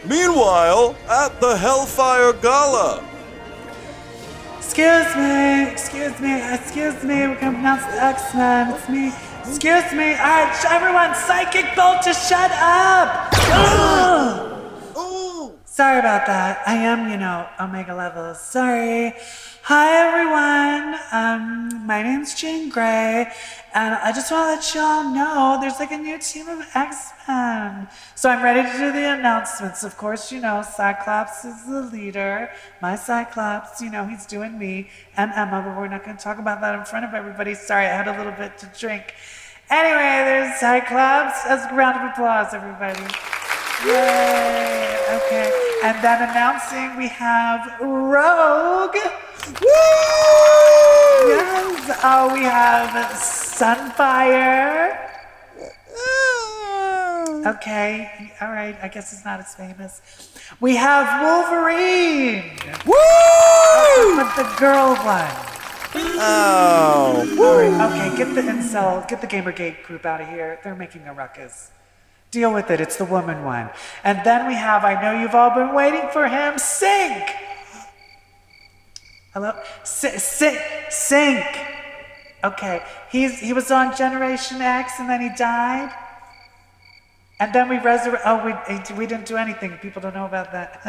Meanwhile, at the Hellfire Gala. Excuse me, we're gonna announce the X-Men, it's me. Excuse me, alright, everyone, Psychic Bolt, just shut up! Sorry about that, I am, Omega levels, sorry. Hi everyone, my name's Jean Grey, and I just want to let y'all know there's like a new team of X-Men. So I'm ready to do the announcements. Of course, Cyclops is the leader. My Cyclops, he's doing me and Emma, but we're not going to talk about that in front of everybody. Sorry, I had a little bit to drink. Anyway, there's Cyclops. As a round of applause, everybody. Yay! Okay, and then announcing we have Rogue. Woo! Yes. Oh, we have Sunfire. Okay. All right. I guess it's not as famous. We have Wolverine. Woo! But the girl one. Oh. All right. Okay. Get the Gamergate group out of here. They're making a ruckus. Deal with it. It's the woman one. And then we have, I know you've all been waiting for him, Sync. Hello? Sync. Okay. He was on Generation X and then he died. And then we we didn't do anything. People don't know about that.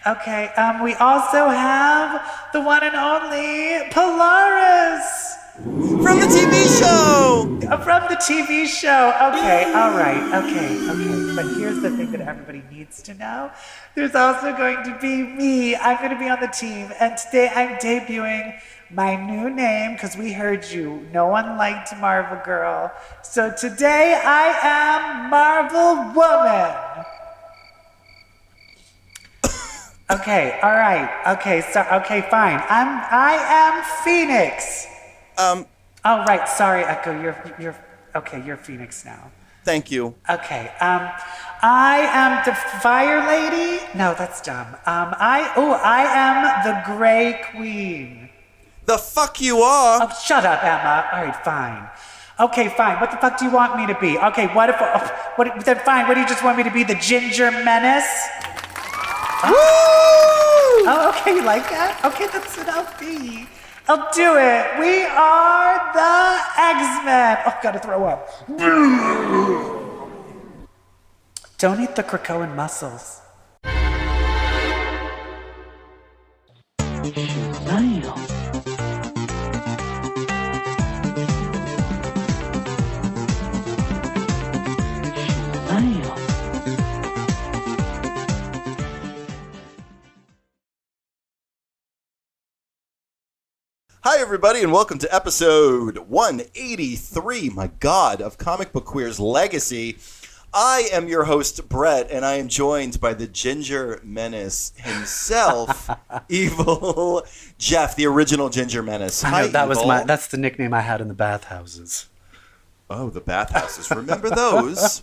Okay. We also have the one and only Polaris. From the TV show! From the TV show. Okay, all right. Okay. But here's the thing that everybody needs to know. There's also going to be me. I'm going to be on the team. And today I'm debuting my new name because we heard you. No one liked Marvel Girl. So today I am Marvel Woman. Okay, all right. Okay, fine. I am Phoenix. Oh, right. Sorry, Echo. You're Phoenix now. Thank you. Okay. I am the Fire Lady. No, that's dumb. I am the Gray Queen. The fuck you are? Oh, shut up, Emma. All right, fine. Okay, fine. What the fuck do you want me to be? Okay, then fine. What do you just want me to be? The Ginger Menace? Woo! Oh, okay. You like that? Okay, that's what I'll be. I'll do it. We are the X-Men. Oh, gotta throw up. Don't eat the Krakoan mussels. Hi, everybody, and welcome to episode 183, my God, of Comic Book Queer's Legacy. I am your host, Brett, and I am joined by the Ginger Menace himself, EvilJeff, the original Ginger Menace. Hi, that's the nickname I had in the bathhouses. Oh, the bathhouses. Remember those?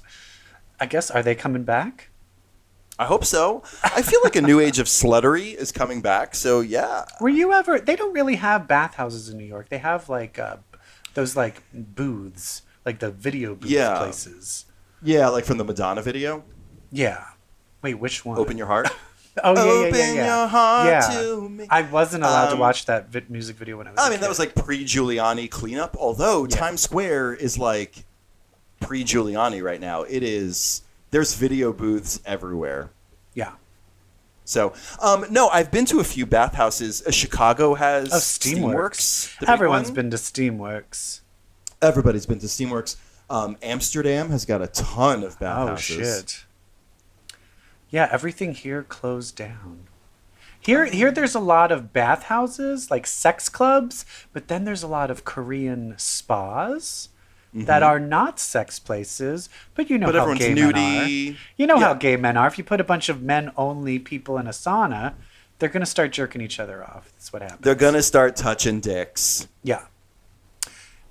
I guess, are they coming back? I hope so. I feel like a new age of sluttery is coming back, so yeah. Were you ever... They don't really have bathhouses in New York. They have, those, booths, like the video booth places. Yeah, like from the Madonna video? Yeah. Wait, which one? Open Your Heart? Oh, yeah. Open your heart to me. I wasn't allowed to watch that music video when I was a kid. That was like pre-Giuliani cleanup, although Times Square is like pre-Giuliani right now. It is... There's video booths everywhere. Yeah. So, no, I've been to a few bathhouses. Chicago has Steamworks. Everyone's been to Steamworks. Everybody's been to Steamworks. Amsterdam has got a ton of bathhouses. Oh, shit. Yeah, everything here closed down. Here there's a lot of bathhouses, like sex clubs, but then there's a lot of Korean spas. That are not sex places, but how gay men are. You know how gay men are. If you put a bunch of men-only people in a sauna, they're going to start jerking each other off. That's what happens. They're going to start touching dicks. Yeah.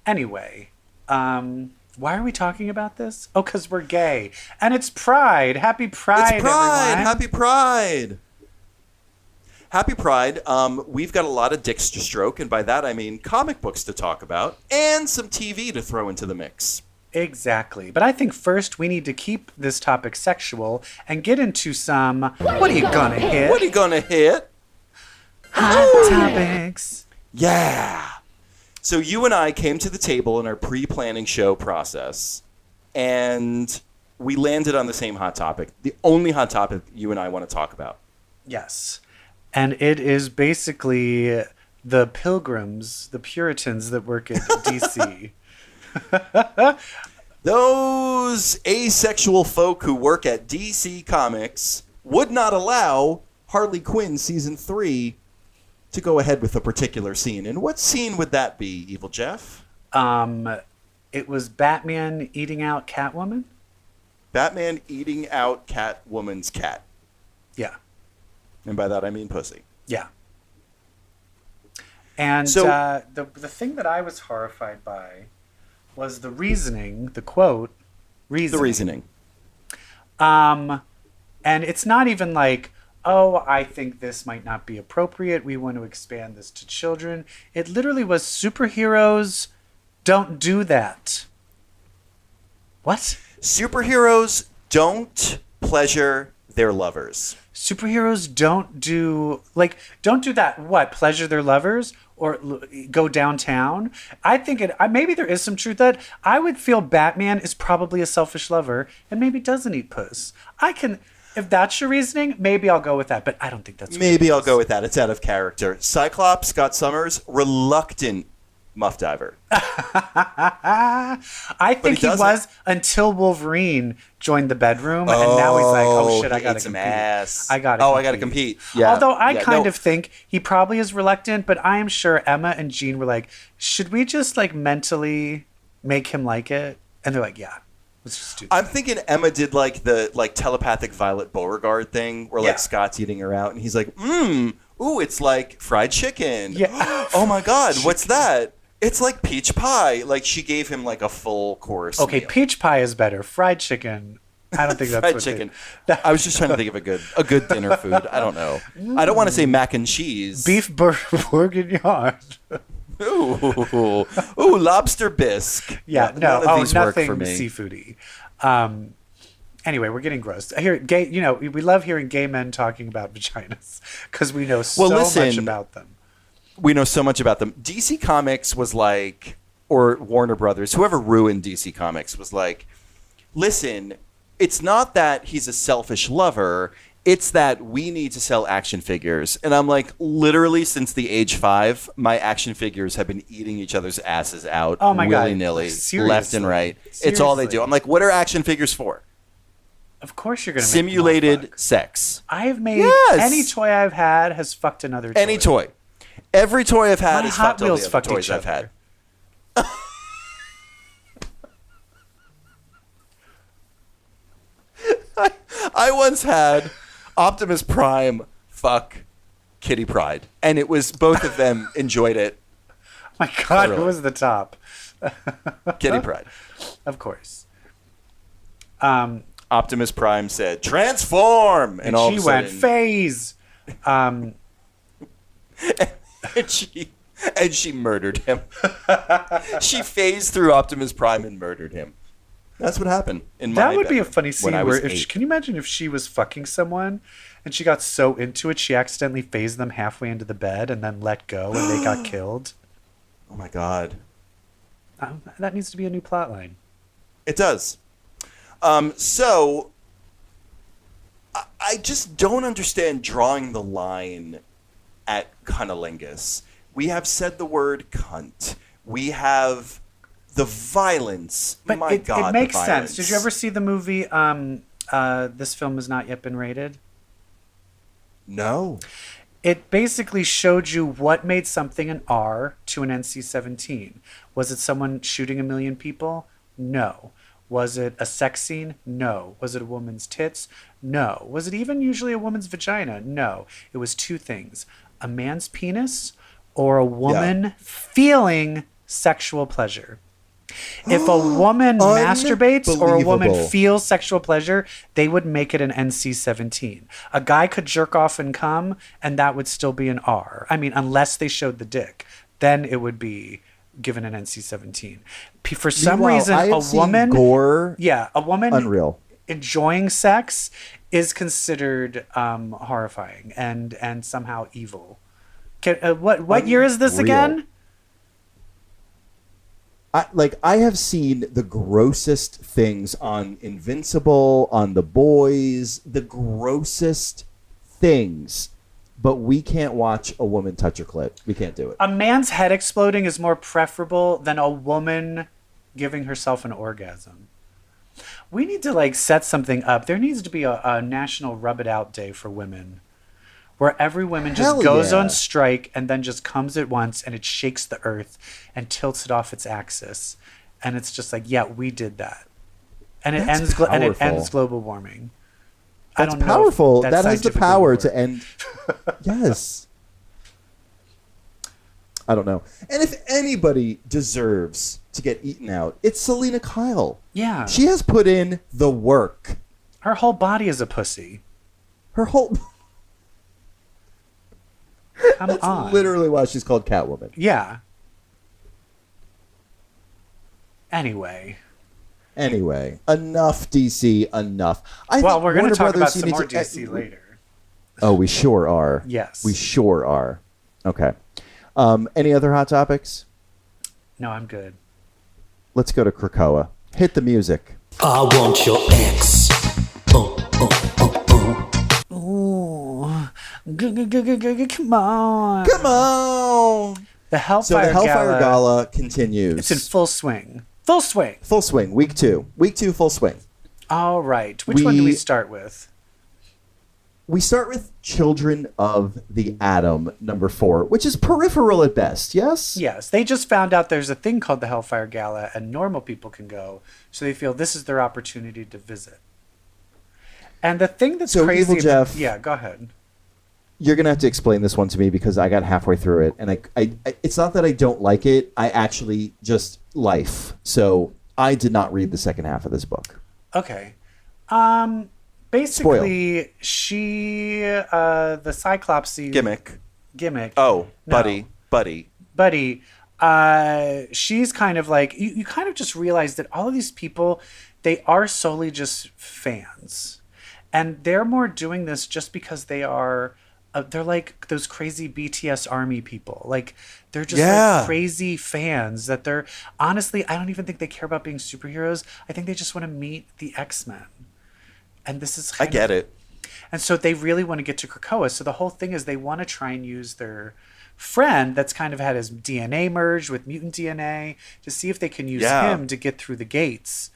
Anyway, why are we talking about this? Oh, because we're gay. And it's Pride. Happy Pride, It's Pride. Everyone. Happy Pride. Happy Pride. We've got a lot of dicks to stroke, and by that I mean comic books to talk about, and some TV to throw into the mix. Exactly. But I think first we need to keep this topic sexual and get into some, what are you gonna hit? What are you gonna hit? Hot topics. Yeah. So you and I came to the table in our pre-planning show process, and we landed on the same hot topic. The only hot topic you and I want to talk about. Yes. And it is basically the pilgrims, the Puritans that work at DC. Those asexual folk who work at DC Comics would not allow Harley Quinn Season 3 to go ahead with a particular scene. And what scene would that be, EvilJeff? It was Batman eating out Catwoman? Batman eating out Catwoman's cat. Yeah. And by that I mean pussy. Yeah. And So- the thing that I was horrified by was the reasoning, the quote, reasoning. The reasoning. And it's not even like, oh, I think this might not be appropriate. We want to expand this to children. It literally was superheroes don't do that. What? Superheroes don't pleasure their lovers. Superheroes don't do that. What? Pleasure their lovers or go downtown? I think maybe there is some truth that I would feel Batman is probably a selfish lover and maybe doesn't eat puss. If that's your reasoning, maybe I'll go with that, but I don't think that's Maybe I'll go with that. It's out of character. Cyclops, Scott Summers, reluctant muff diver. I think he was until Wolverine joined the bedroom, and now he's like, "Oh shit, I gotta compete. Ass. I gotta compete." Yeah. Although I kind of think he probably is reluctant, but I am sure Emma and Jean were like, "Should we just like mentally make him like it?" And they're like, "Yeah, let's just do that." I'm thinking Emma did like the telepathic Violet Beauregard thing, where like Scott's eating her out, and he's like, ooh, it's like fried chicken. Yeah. Oh my God, what's that? It's like peach pie. Like she gave him like a full course. Okay, meal. peach pie is better. Fried chicken. I don't think that's fried what chicken. I was just trying to think of a good dinner food. I don't know. I don't want to say mac and cheese. Beef bourguignon. Ooh, lobster bisque. Yeah, None of these work nothing for me. seafoody. Anyway, we're getting gross. I hear gay. We love hearing gay men talking about vaginas because we know so much about them. We know so much about them. DC Comics was like, or Warner Brothers, whoever ruined DC Comics was like, listen, it's not that he's a selfish lover. It's that we need to sell action figures. And I'm like, literally since the age 5, my action figures have been eating each other's asses out willy-nilly, left and right. Seriously. It's all they do. I'm like, what are action figures for? Of course you're going to make simulated sex. I have made any toy I've had has fucked another toy. Any toy. Every toy I've had has Hot fucked all Wheels the other fucked toys each I've other. had. I once had Optimus Prime fuck Kitty Pryde, and it was both of them enjoyed it. My God, Thoroughly. who was the top? Kitty Pryde. Of course. Optimus Prime said, "Transform!" And all she of a went, sudden, phase. and she murdered him. She phased through Optimus Prime and murdered him. That's what happened in my That would be a bedroom funny when scene I where was 8. can you imagine if she was fucking someone and she got so into it she accidentally phased them halfway into the bed and then let go and they got killed? Oh my God. That needs to be a new plot line. It does. So I just don't understand drawing the line at cunnilingus. We have said the word cunt. We have the violence. But My God, it makes the sense. violence. Did you ever see the movie This Film Has Not Yet Been Rated? No. It basically showed you what made something an R to an NC-17. Was it someone shooting a million people? No. Was it a sex scene? No. Was it a woman's tits? No. Was it even usually a woman's vagina? No. It was two things. A man's penis or a woman feeling sexual pleasure. If a woman masturbates or a woman Unbelievable. feels sexual pleasure, they would make it an NC-17. A guy could jerk off and come, and that would still be an R. I mean, unless they showed the dick. Then it would be given an NC-17. For some Meanwhile, reason, I have a seen woman, gore. yeah, a woman Unreal. enjoying sex is considered horrifying and somehow evil. What year is this Unreal. again? I have seen the grossest things on Invincible, on The Boys, the grossest things, but we can't watch a woman touch her clit. We can't do it. A man's head exploding is more preferable than a woman giving herself an orgasm. We need to set something up. There needs to be a national rub it out day for women, where every woman just Hell goes yeah. on strike and then just comes at once and it shakes the earth and tilts it off its axis. And it's just yeah, we did that. And it That's ends global warming. I That's don't know if powerful. that's That has the scientifically power work. to end. Yes. I don't know. And if anybody deserves to get eaten out, it's Selena Kyle. Yeah. She has put in the work. Her whole body is a pussy. Her whole... Come That's on. literally why she's called Catwoman. Yeah. Anyway, enough DC, enough. we're going Warner to talk Brothers, about you some need more to- DC later. Oh, we sure are. Yes. We sure are. Okay. Any other hot topics? No, I'm good. Let's go to Krakoa. Hit the music. I want your ex. Ooh. Come on. Come on! The So Hellfire, the Hellfire Gala, Gala continues. it's in full swing. Full swing. Full swing. Week 2. Week 2, full swing. All right. Which one do we We- start with? We start with Children of the Atom, number 4, which is peripheral at best, yes? Yes, they just found out there's a thing called the Hellfire Gala and normal people can go, so they feel this is their opportunity to visit. And the thing that's So, crazy... EvilJeff- Yeah, go ahead. You're going to have to explain this one to me because I got halfway through it. And I it's not that I don't like it. I actually just life. So I did not read the second half of this book. Okay. Basically, she, the Cyclopsy... Gimmick. Oh, No. buddy. She's kind of you kind of just realize that all of these people, they are solely just fans. And they're more doing this just because they are, they're like those crazy BTS army people. They're just crazy fans that they're, honestly, I don't even think they care about being superheroes. I think they just want to meet the X-Men. And this is I get it. And so they really want to get to Krakoa. So the whole thing is they want to try and use their friend that's kind of had his DNA merged with mutant DNA to see if they can use him to get through the gates.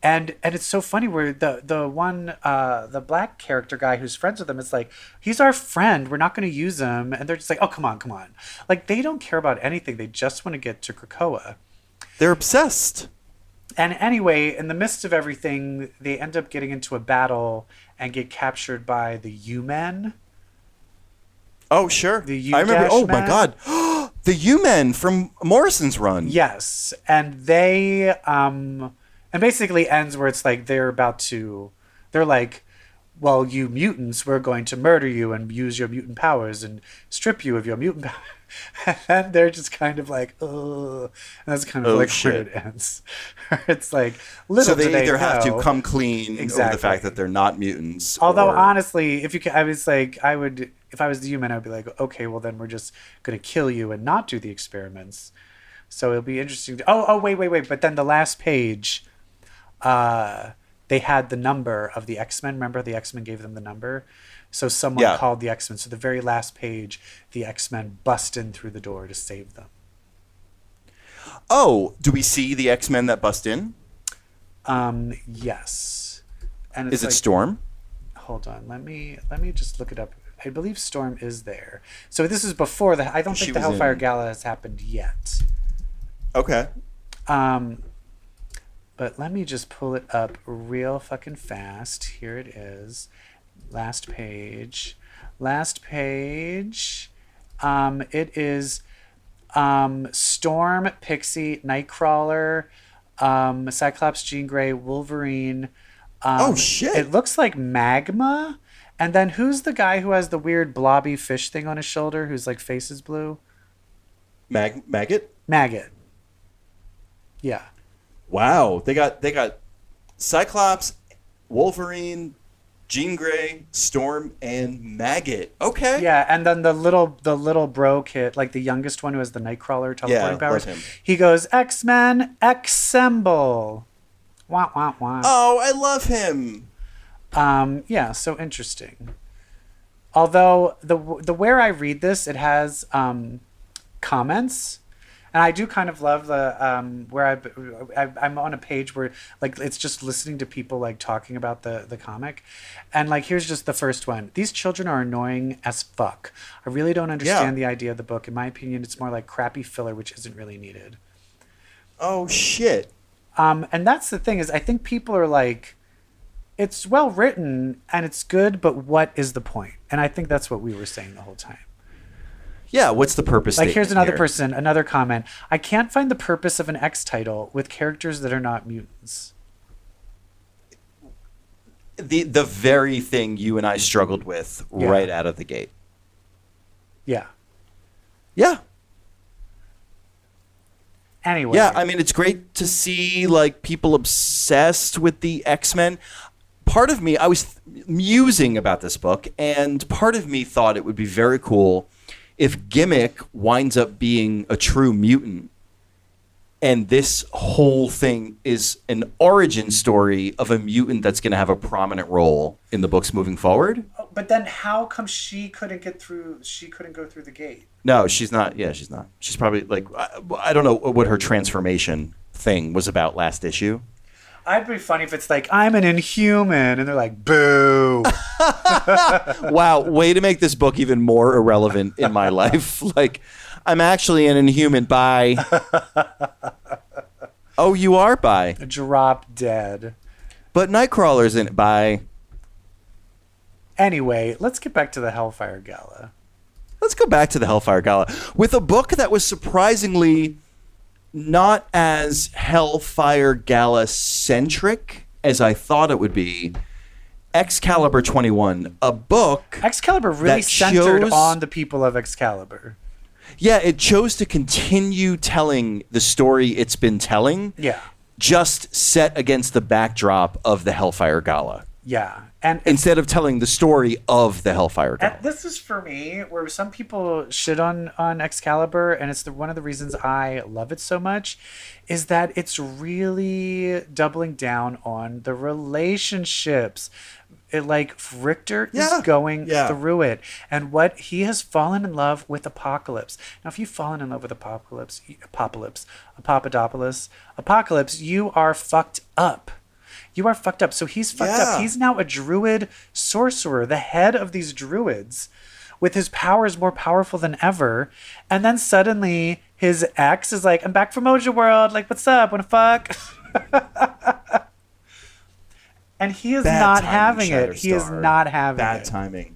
And it's so funny where the black character guy who's friends with him is he's our friend. We're not going to use him. And they're just oh, come on. They don't care about anything. They just want to get to Krakoa. They're obsessed. And anyway, in the midst of everything, they end up getting into a battle and get captured by the U-Men. Oh, sure. The I remember. Oh, my U-Men. God. The U-Men from Morrison's run. Yes. And they, and basically ends where it's they're about to, they're well, you mutants, we're going to murder you and use your mutant powers and strip you of your mutant powers. And they're just kind of oh, and that's kind of where it ends. It's little So they do either have know. to come clean over Exactly. the fact that they're not mutants. Although or... honestly, if you can, I was I would, if I was the human, I'd be okay, well then we're just going to kill you and not do the experiments. So it'll be interesting. Wait. But then the last page, they had the number of the X-Men. Remember the X-Men gave them the number? So someone called the X-Men. So the very last page, the X-Men bust in through the door to save them. Oh, do we see the X-Men that bust in? Yes. And it's Is it Storm? Hold on. Let me just look it up. I believe Storm is there. So this is before I don't think the Hellfire Gala has happened yet. Okay. But let me just pull it up real fucking fast. Here it is. Last page. It is Storm, Pixie, Nightcrawler, Cyclops, Jean Grey, Wolverine. Oh, shit. It looks like Magma. And then who's the guy who has the weird blobby fish thing on his shoulder whose face is blue? Maggot? Maggot. Yeah. Wow. They got Cyclops, Wolverine, Jean Grey, Storm, and Maggot. Okay. Yeah, and then the little bro kid, like the youngest one who has the Nightcrawler teleporting powers, love him. he goes, X-Men, assemble. Wah, wah, wah. Oh, I love him. Yeah, so interesting. Although the where I read this, it has comments, and I do kind of love the where I'm on a page where like it's just listening to people like talking about the comic, and like here's just the first one. These children are annoying as fuck. I really don't understand the idea of the book. In my opinion, it's more like crappy filler, which isn't really needed. Oh shit. And that's the thing is I think people are like, it's well written and it's good, but what is the point? And I think that's what we were saying the whole time. Yeah, what's the purpose? Like here's another here? person, another comment. I can't find the purpose of an X title with characters that are not mutants. The very thing you and I struggled with right out of the gate. Yeah. Yeah. Anyway. Yeah, I mean, it's great to see like people obsessed with the X-Men. Part of me, I was musing about this book, and part of me thought it would be very cool if Gimmick winds up being a true mutant, and this whole thing is an origin story of a mutant that's going to have a prominent role in the books moving forward. But then how come she couldn't go through the gate? No, she's not. Yeah, she's not. She's probably like, I don't know what her transformation thing was about last issue. I'd be funny if it's like, I'm an Inhuman, and they're like, boo. Wow, way to make this book even more irrelevant in my life. Like, I'm actually an Inhuman. Bye. Oh, you are? Bye. Drop dead. But Nightcrawler's in it. Bye. Anyway, let's get back to the Hellfire Gala. Let's go back to the Hellfire Gala with a book that was surprisingly not as Hellfire Gala centric as I thought it would be. Excalibur 21, a book Excalibur really centered on the people of Excalibur. Yeah, it chose to continue telling the story it's been telling. Yeah. Just set against the backdrop of the Hellfire Gala. Yeah. And instead of telling the story of the Hellfire Gala. This is for me where some people shit on Excalibur, and it's one of the reasons I love it so much, is that it's really doubling down on the relationships. Like Richter is going through it, and what he has fallen in love with Apocalypse. Now, if you've fallen in love with Apocalypse, you are fucked up. You are fucked up. So he's fucked up. He's now a druid sorcerer, the head of these druids, with his powers more powerful than ever. And then suddenly his ex is like, I'm back from Mojo World. Like, what's up? Wanna fuck? And he is not having it. He is not having it. Bad timing.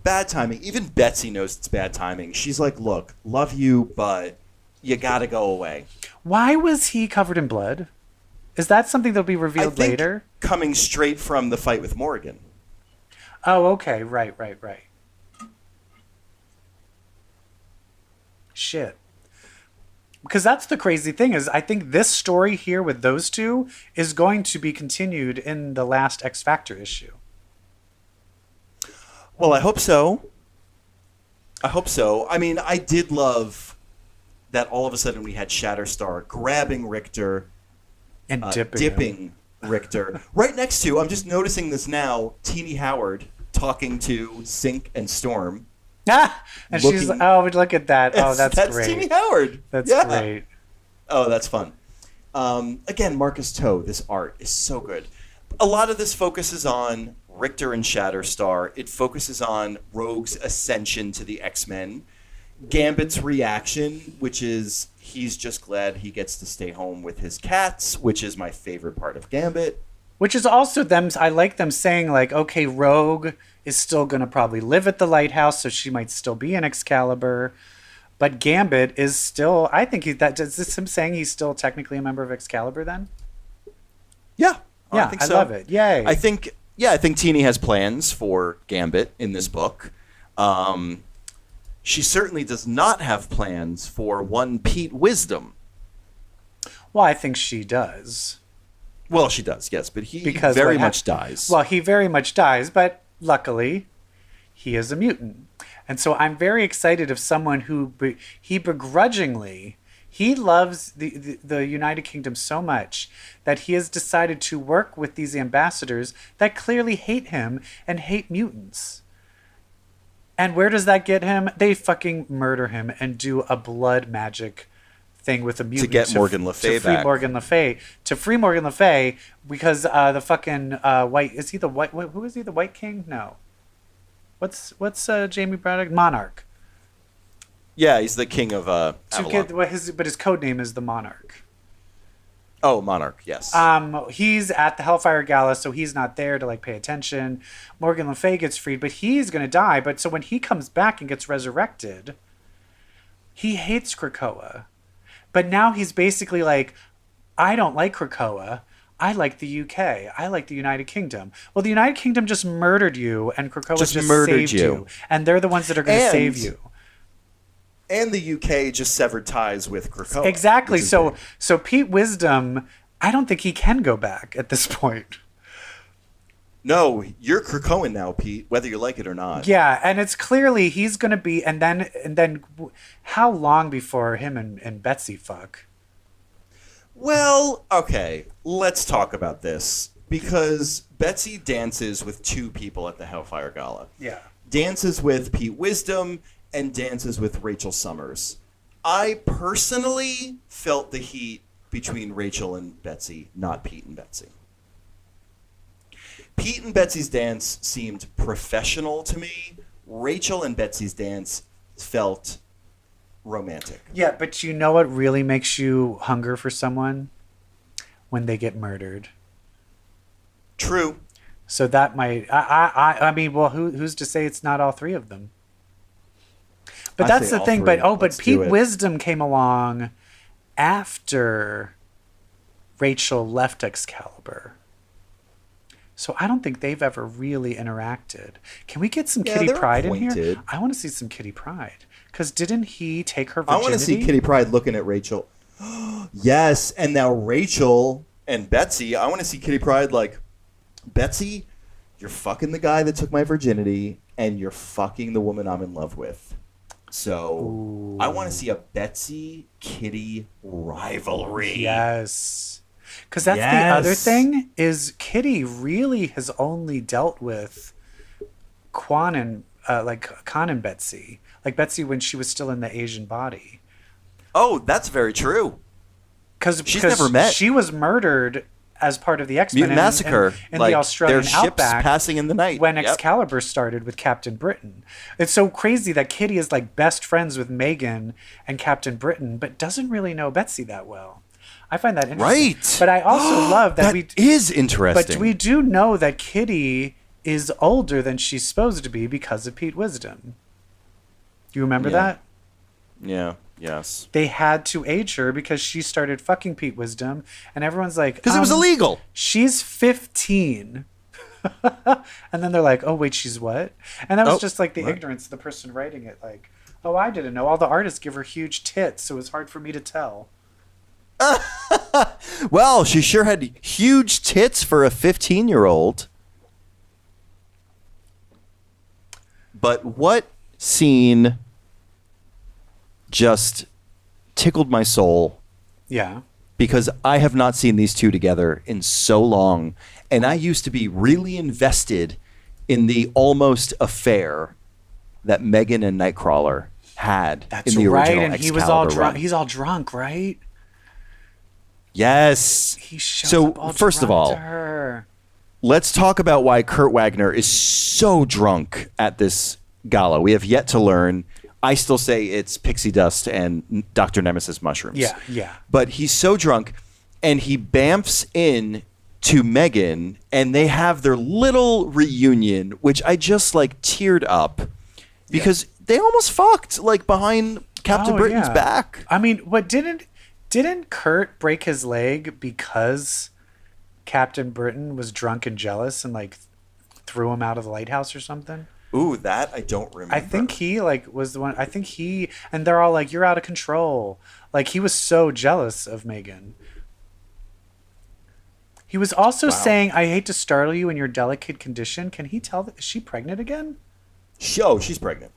Bad timing. Even Betsy knows it's bad timing. She's like, look, love you, but you gotta go away. Why was he covered in blood? Is that something that'll be revealed later? Coming straight from the fight with Morrigan. Oh, okay. Right. Shit. Because that's the crazy thing is I think this story here with those two is going to be continued in the last X Factor issue. Well, I hope so. I mean, I did love that all of a sudden we had Shatterstar grabbing Richter and dipping Richter right next to, I'm just noticing this now, Teenie Howard talking to Sink and Storm. And she's like, oh, look at that. Oh, that's great. That's Teenie Howard. That's great. Oh, that's fun. Again, Marcus Toe, this art is so good. A lot of this focuses on Richter and Shatterstar. It focuses on Rogue's ascension to the X-Men. Gambit's reaction, which is he's just glad he gets to stay home with his cats, which is my favorite part of Gambit. Which is also them, I like them saying like, okay, Rogue is still going to probably live at the lighthouse, so she might still be in Excalibur. But Gambit is still, I think is this him saying he's still technically a member of Excalibur then? Yeah. Yeah, I think so. love it. Yay. I think Teenie has plans for Gambit in this book. She certainly does not have plans for one Pete Wisdom. Well, I think she does. Well, she does, yes, but he Because very what much dies. Well, he very much dies, but luckily, he is a mutant. And so I'm very excited of someone who he begrudgingly, he loves the United Kingdom so much that he has decided to work with these ambassadors that clearly hate him and hate mutants. And where does that get him? They fucking murder him and do a blood magic thing with a mutant to get Morgan Le Fay to free back. Free Morgan Le Fay because the fucking white, is he the white, who is he, the White King? No. What's Jamie Braddock? Monarch. Yeah, he's the king of Avalon. But his code name is the Monarch. Oh, Monarch, yes. He's at the Hellfire Gala, so he's not there to like pay attention. Morgan Le Fay gets freed, but he's gonna die. But so when he comes back and gets resurrected, he hates Krakoa. But now he's basically like, I don't like Krakoa. I like the UK. I like the United Kingdom. Well, the United Kingdom just murdered you, and Krakoa just murdered saved you. and they're the ones that are going to save you. And the UK just severed ties with Krakoa. Exactly. which is So big. so Pete Wisdom, I don't think he can go back at this point. No, you're Krakoan now, Pete, whether you like it or not. Yeah, and it's clearly he's going to be, and then how long before him and Betsy fuck? Well, okay, let's talk about this. Because Betsy dances with two people at the Hellfire Gala. Yeah. Dances with Pete Wisdom and dances with Rachel Summers. I personally felt the heat between Rachel and Betsy, not Pete and Betsy. Pete and Betsy's dance seemed professional to me. Rachel and Betsy's dance felt romantic. Yeah, but you know what really makes you hunger for someone? When they get murdered. True. So that might, I mean, well, who's to say it's not all three of them? But I that's say the all thing. three. But Let's Pete do it. Wisdom came along after Rachel left Excalibur. So I don't think they've ever really interacted. Can we get some Yeah, Kitty they're Pryde in acquainted. here? I want to see some Kitty Pryde. Because didn't he take her I virginity? want to see Kitty Pryde looking at Rachel. Yes, and now Rachel and Betsy, I want to see Kitty Pryde like, Betsy, you're fucking the guy that took my virginity, and you're fucking the woman I'm in love with. So I want to see a Betsy Kitty rivalry. Yes. Because that's the Yes. other thing is Kitty really has only dealt with Kwan and Betsy. Like Betsy when she was still in the Asian body. Oh, that's very true. Because She's never met. she was murdered as part of the X-Men Mutant Massacre. in like, the Australian their ships outback passing in the night. when Yep. Excalibur started with Captain Britain. It's so crazy that Kitty is like best friends with Megan and Captain Britain, but doesn't really know Betsy that well. I find that interesting. Right. But I also love that That is interesting. But we do know that Kitty is older than she's supposed to be because of Pete Wisdom. Do you remember Yeah. that? Yeah, yes. They had to age her because she started fucking Pete Wisdom, and everyone's like, Because it was illegal. She's 15. And then they're like, oh, wait, she's what? And that was Oh, just like the right. ignorance of the person writing it. Like, oh, I didn't know. All the artists give her huge tits, so it was hard for me to tell. Well, she sure had huge tits for a 15-year-old. But what scene just tickled my soul? Yeah. Because I have not seen these two together in so long. And I used to be really invested in the almost affair that Megan and Nightcrawler had That's in the right. original And he Excalibur was all drunk. run. He's all drunk, right? Yes. He shows So, up all first of drunk all, to her. let's talk about why Kurt Wagner is so drunk at this gala. We have yet to learn. I still say it's pixie dust and Dr. Nemesis mushrooms. Yeah, yeah. But he's so drunk, and he bamfs in to Megan, and they have their little reunion, which I just like teared up because they almost fucked like behind Captain Oh, Britain's yeah. back. I mean, what didn't Kurt break his leg because Captain Britain was drunk and jealous and like threw him out of the lighthouse or something? Ooh, that I don't remember. I think he like was the one. And they're all like, "You're out of control." Like he was so jealous of Megan, He was also Wow. saying, I hate to startle you in your delicate condition. Can he tell is she pregnant again? She's pregnant.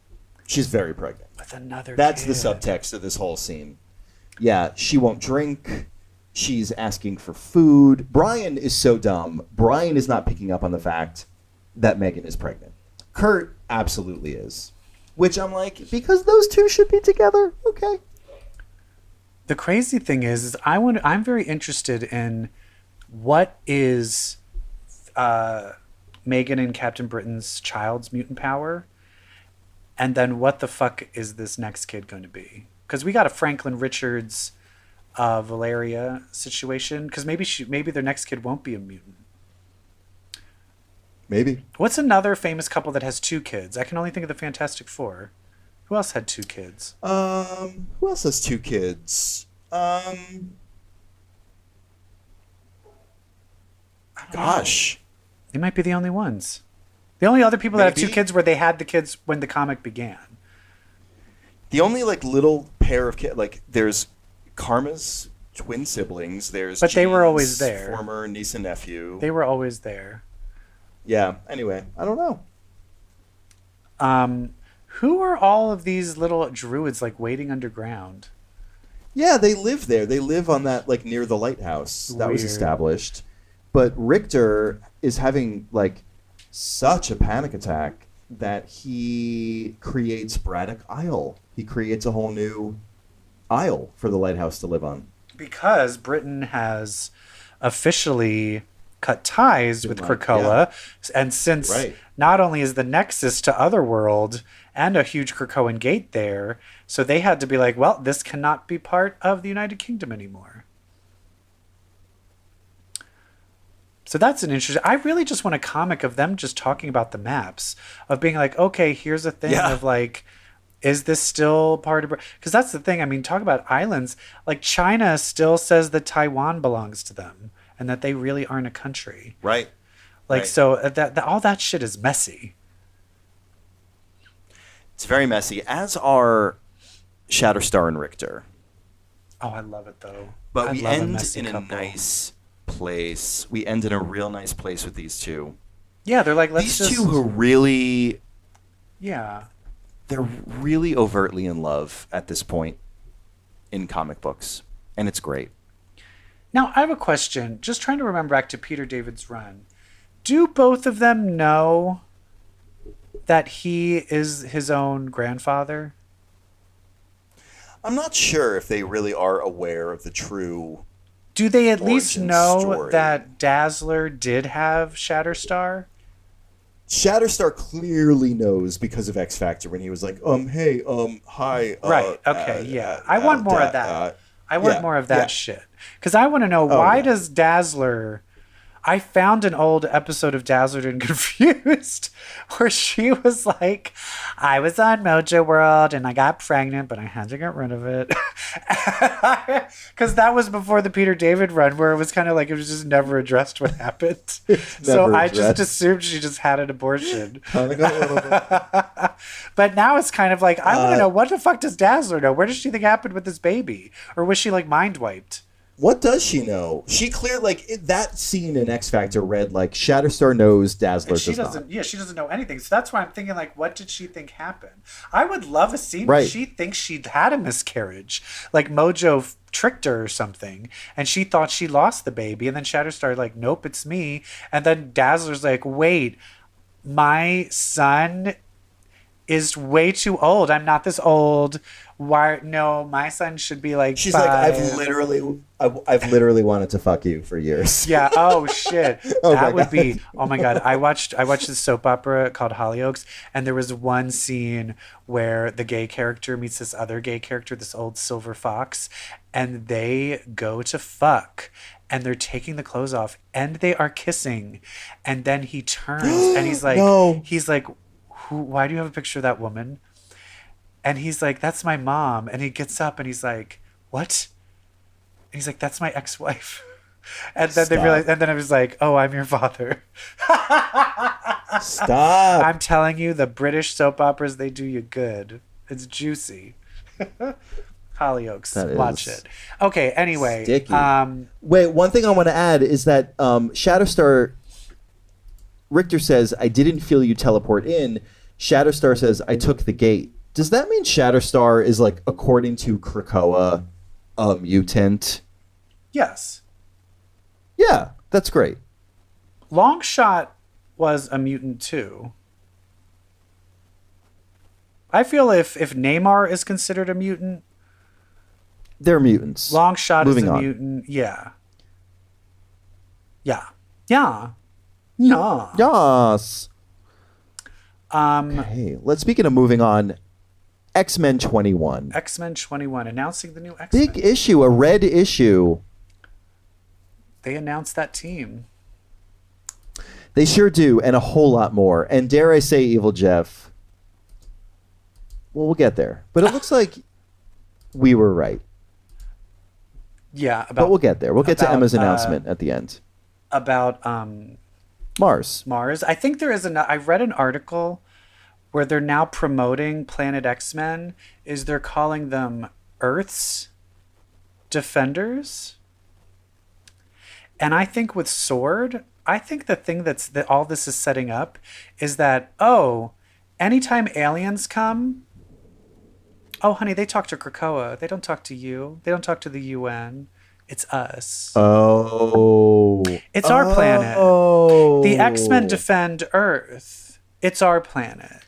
She's very pregnant. With another That's kid. the subtext of this whole scene. Yeah, she won't drink. She's asking for food. Brian is so dumb. Brian is not picking up on the fact that Megan is pregnant. Kurt absolutely is. Which I'm like, because those two should be together. Okay. The crazy thing is I'm very interested in what is Megan and Captain Britain's child's mutant power, and then what the fuck is this next kid going to be? Because we got a Franklin Richards, Valeria situation. Because maybe their next kid won't be a mutant. Maybe. What's another famous couple that has 2 kids? I can only think of the Fantastic Four. Who else had 2 kids? Who else has 2 kids? Gosh. They might be the only ones. The only other people that have 2 Maybe. kids were they had the kids when the comic began. The only like little pair of kids, like there's Karma's twin siblings. There's But they were Jean's always there. Former niece and nephew. They were always there. Yeah. Anyway, I don't know. Who are all of these little druids like waiting underground? Yeah, they live there. They live on that, like, near the lighthouse. That was Weird. established. But Richter is having, like, such a panic attack that he creates Braddock Isle. He creates a whole new isle for the lighthouse to live on. Because Britain has officially cut ties with Like, Krakoa, and since Right. not only is the nexus to Otherworld and a huge Krakoan gate there, so they had to be like, well, this cannot be part of the United Kingdom anymore. So that's an interesting. I really just want a comic of them just talking about the maps, of being like, okay, here's a thing Yeah. of like, is this still part of? Because that's the thing. I mean, talk about islands. Like China still says that Taiwan belongs to them and that they really aren't a country. Right. Like Right. so that all that shit is messy. It's very messy, as are Shatterstar and Richter. Oh, I love it though. But I we love end messy in a couple. nice place. We end in a real nice place with these two. Yeah, they're like, let's These just. two who really, Yeah. they're really overtly in love at this point in comic books. And it's great. Now, I have a question. Just trying to remember back to Peter David's run. Do both of them know that he is his own grandfather? I'm not sure if they really are aware of the true. Do they at least Origin know story. that Dazzler did have Shatterstar? Shatterstar clearly knows because of X Factor when he was like, hey, hi. Right. Okay. Yeah. I want more of that. I want yeah, more of that yeah. shit. Because I want to know why yeah. does Dazzler... I found an old episode of Dazzled and Confused where she was like, I was on Mojo World and I got pregnant, but I had to get rid of it. Because that was before the Peter David run where it was kind of like it was just never addressed what happened. So never I just addressed. assumed she just had an abortion. Kind of got a little bit. But now it's kind of like, I want to know, what the fuck does Dazzler know? Where does she think happened with this baby? Or was she like mind wiped? What does she know? She that scene in X Factor read like Shatterstar knows, Dazzler And she does doesn't. not. Yeah, she doesn't know anything. So that's why I'm thinking, like, what did she think happened? I would love a scene where Right. she thinks she had a miscarriage, like Mojo tricked her or something, and she thought she lost the baby, and then Shatterstar like, nope, it's me, and then Dazzler's like, wait, my son is way too old. I'm not this old. Why? No, my son should be like. She's 5. like, I've literally wanted to fuck you for years. Yeah. Oh shit. Oh, That my would God. be. Oh my god. I watched this soap opera called Hollyoaks, and there was one scene where the gay character meets this other gay character, this old silver fox, and they go to fuck, and they're taking the clothes off, and they are kissing, and then he turns and he's like, No. he's like, why do you have a picture of that woman? And he's like, that's my mom. And he gets up and he's like, what? And he's like, that's my ex-wife. And then they Stop. realized, and then I was like, oh, I'm your father. Stop. I'm telling you, the British soap operas, they do you good. It's juicy. Hollyoaks. That Watch is it. Okay, anyway. sticky. Wait, one thing I want to add is that Shatterstar Richter says, I didn't feel you teleport in. Shatterstar says, I took the gate. Does that mean Shatterstar is, like, according to Krakoa, a mutant? Yes. Yeah, that's great. Longshot was a mutant too. I feel if Namor is considered a mutant, They're mutants. Longshot Moving is a on. mutant. Yeah. Yeah. Yeah. Yeah. Yes. Okay, speaking of moving on, X-Men 21. X-Men 21 announcing the new X-Men. Big issue, a red issue. They announced that team. They sure do, and a whole lot more. And dare I say, EvilJeff, well, we'll get there. But it looks like we were right. Yeah, But we'll get there. We'll get to about, Emma's announcement at the end. About Mars. I think there is I read an article where they're now promoting Planet X-Men is they're calling them Earth's Defenders. And I think with Sword, I think the thing that all this is setting up is that, anytime aliens come, honey, they talk to Krakoa. They don't talk to you. They don't talk to the UN. It's us. Oh. It's our planet. The X-Men defend Earth. It's our planet.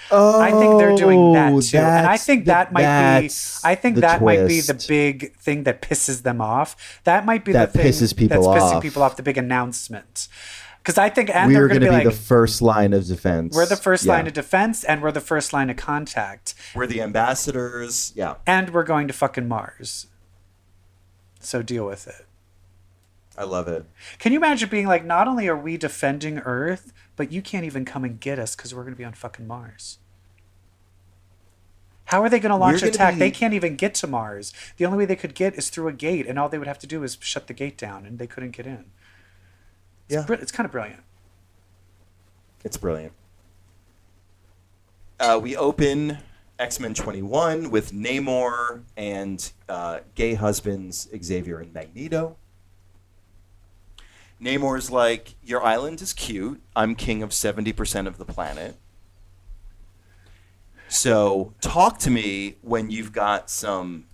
I think they're doing that too, and I think that might be. I think that might be the big thing that pisses them off. That might be the thing pisses people that's off. pissing people off. The big announcement, because I think, and We're they're going to be like the first line of defense. we're the first line of defense, and we're the first line of contact. We're the ambassadors. Yeah. And we're going to fucking Mars. So deal with it. I love it. Can you imagine being like, not only are we defending Earth, but you can't even come and get us because we're going to be on fucking Mars. How are they going to launch an attack? They can't even get to Mars. The only way they could get is through a gate, and all they would have to do is shut the gate down, and they couldn't get in. It's kind of brilliant. It's brilliant. We open X-Men 21 with Namor and gay husbands Xavier and Magneto. Namor's like, your island is cute. I'm king of 70% of the planet. So talk to me when you've got some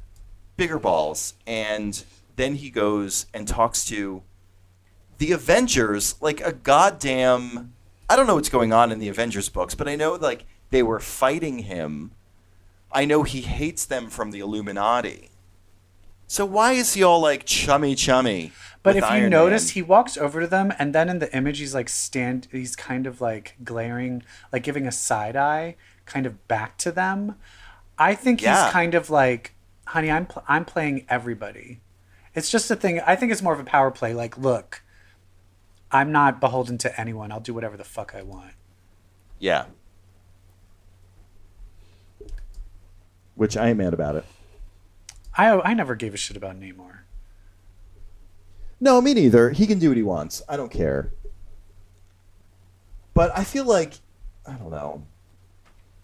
bigger balls. And then he goes and talks to the Avengers, like a goddamn... I don't know what's going on in the Avengers books, but I know like they were fighting him. I know he hates them from the Illuminati. So why is he all like chummy? But if you Iron notice, Man? he walks over to them, and then in the image, he's like he's kind of like glaring, like giving a side eye, kind of back to them. I think he's kind of like, honey, I'm playing everybody. It's just a thing. I think it's more of a power play. Like, look, I'm not beholden to anyone. I'll do whatever the fuck I want. Yeah. Which I ain't mad about it. I never gave a shit about Namor. No, me neither. He can do what he wants. I don't care. But I feel like, I don't know.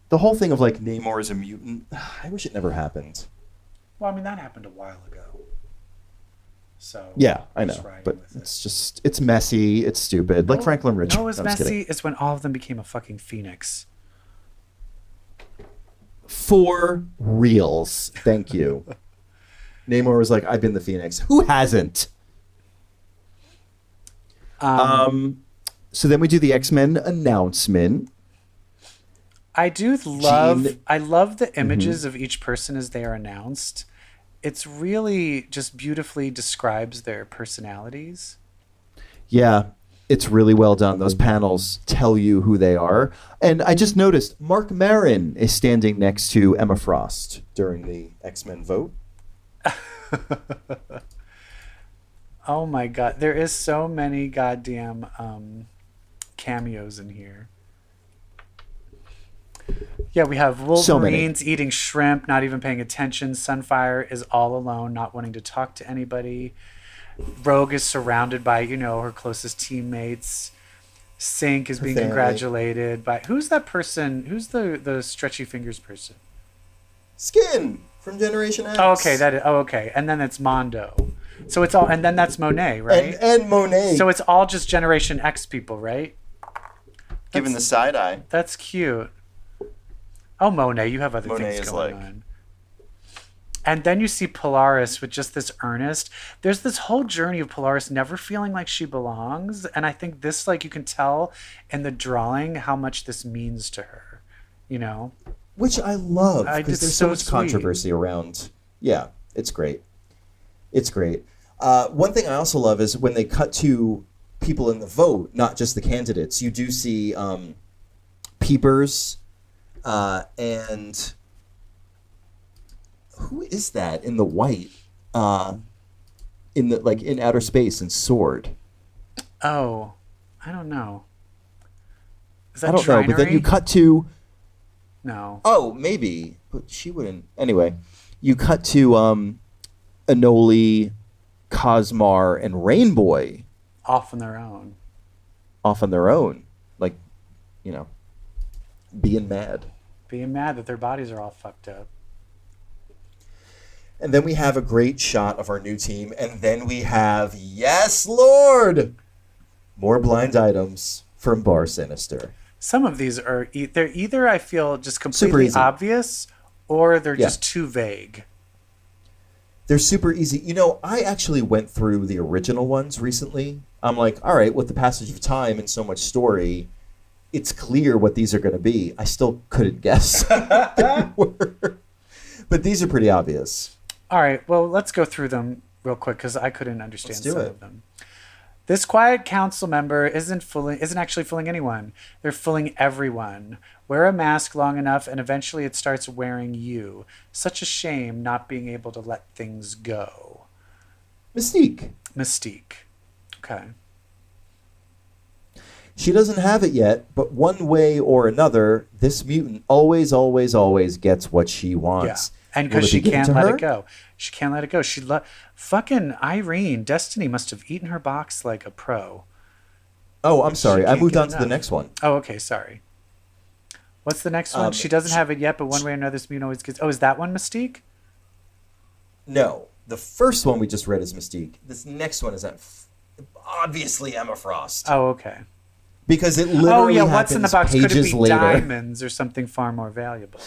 The whole thing of like Namor is a mutant, I wish it never happened. Well, I mean, that happened a while ago. So yeah, I know. But it's messy. It's stupid. Like Franklin Richards. No, it's messy. It's when all of them became a fucking phoenix. For reals. Thank you. Namor was like, I've been the Phoenix. Who hasn't? So then we do the X-Men announcement. I love the images of each person as they are announced. It's really just beautifully describes their personalities. Yeah, it's really well done. Those panels tell you who they are. And I just noticed Mark Maron is standing next to Emma Frost during the X-Men vote. Oh my god, there is so many goddamn cameos in here. Yeah, we have Wolverines eating shrimp, not even paying attention. Sunfire is all alone, not wanting to talk to anybody. Rogue is surrounded by, her closest teammates. Sync is being congratulated by... Who's that person? Who's the stretchy fingers person? Skin from Generation X. Oh, okay. Okay. And then it's Mondo. So it's all, and then that's Monet, right? And Monet. So it's all just Generation X people, right? Giving the side eye. That's cute. Oh, Monet, you have other Monet things is going like- on. And then you see Polaris with just this earnest. There's this whole journey of Polaris never feeling like she belongs. And I think this, like, you can tell in the drawing how much this means to her, you know? Which I love because It's there's so much sweet. controversy around. Yeah, it's great. It's great. One thing I also love is when they cut to people in the vote, not just the candidates. You do see Peepers and who is that in the white in outer space and Sword. Oh, I don't know. Is that I don't know, but then you Trinery? cut to. No. Oh, maybe, but she wouldn't. Anyway, you cut to Anoli, Cosmar, and Rainboy Off on their own. off on their own, like, being mad. Being mad that their bodies are all fucked up. And then we have a great shot of our new team, and then we have, yes, Lord, more blind items from Bar Sinister. Some of these are they're either I feel just Super completely easy. obvious, or they're Yeah. just too vague. They're super easy. I actually went through the original ones recently. I'm like, all right, with the passage of time and so much story, it's clear what these are going to be. I still couldn't guess what they were. But these are pretty obvious. All right, well, let's go through them real quick because I couldn't understand Let's do some it. of them. This quiet council member isn't actually fooling anyone. They're fooling everyone. Wear a mask long enough and eventually it starts wearing you. Such a shame not being able to let things go. Mystique. Mystique. Okay. She doesn't have it yet, but one way or another, this mutant always, always, always gets what she Yeah. wants. And Will because it she be given can't to let her? it go. She can't let it go. Fucking Irene, Destiny must have eaten her box like a pro. Oh, I'm sorry. I can't moved get on to the enough. next one. Oh, okay, sorry. What's the next one? She doesn't have it yet, but one way or another, this mutant always gets... Oh, is that one Mystique? No. The first one we just read is Mystique. This next one is obviously Emma Frost. Oh, okay. Because it literally Oh, yeah, what's in the happens box? Could it pages be later. diamonds or something far more valuable?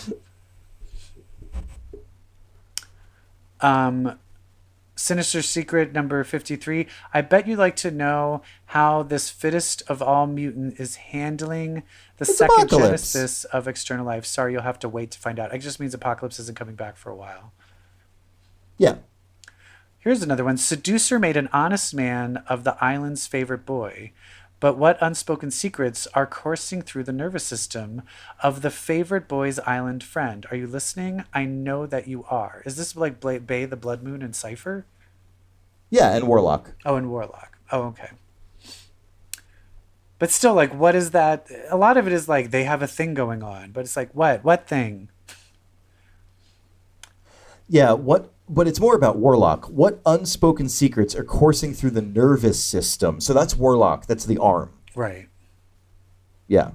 Sinister Secret number 53. I bet you'd like to know how this fittest of all mutant is handling the It's second Apocalypse. genesis of external life. Sorry, you'll have to wait to find out. It just means Apocalypse isn't coming back for a while. Yeah. Here's another one. Seducer made an honest man of the island's favorite boy. But what unspoken secrets are coursing through the nervous system of the favorite boy's island friend? Are you listening? I know that you are. Is this like Bay, the Blood Moon, and Cypher? Yeah, and Warlock. Oh, and Warlock. Oh, okay. But still, like, what is that? A lot of it is like they have a thing going on, but it's like, what? What thing? Yeah, but it's more about Warlock. What unspoken secrets are coursing through the nervous system? So that's Warlock. That's the arm. Right. Yeah.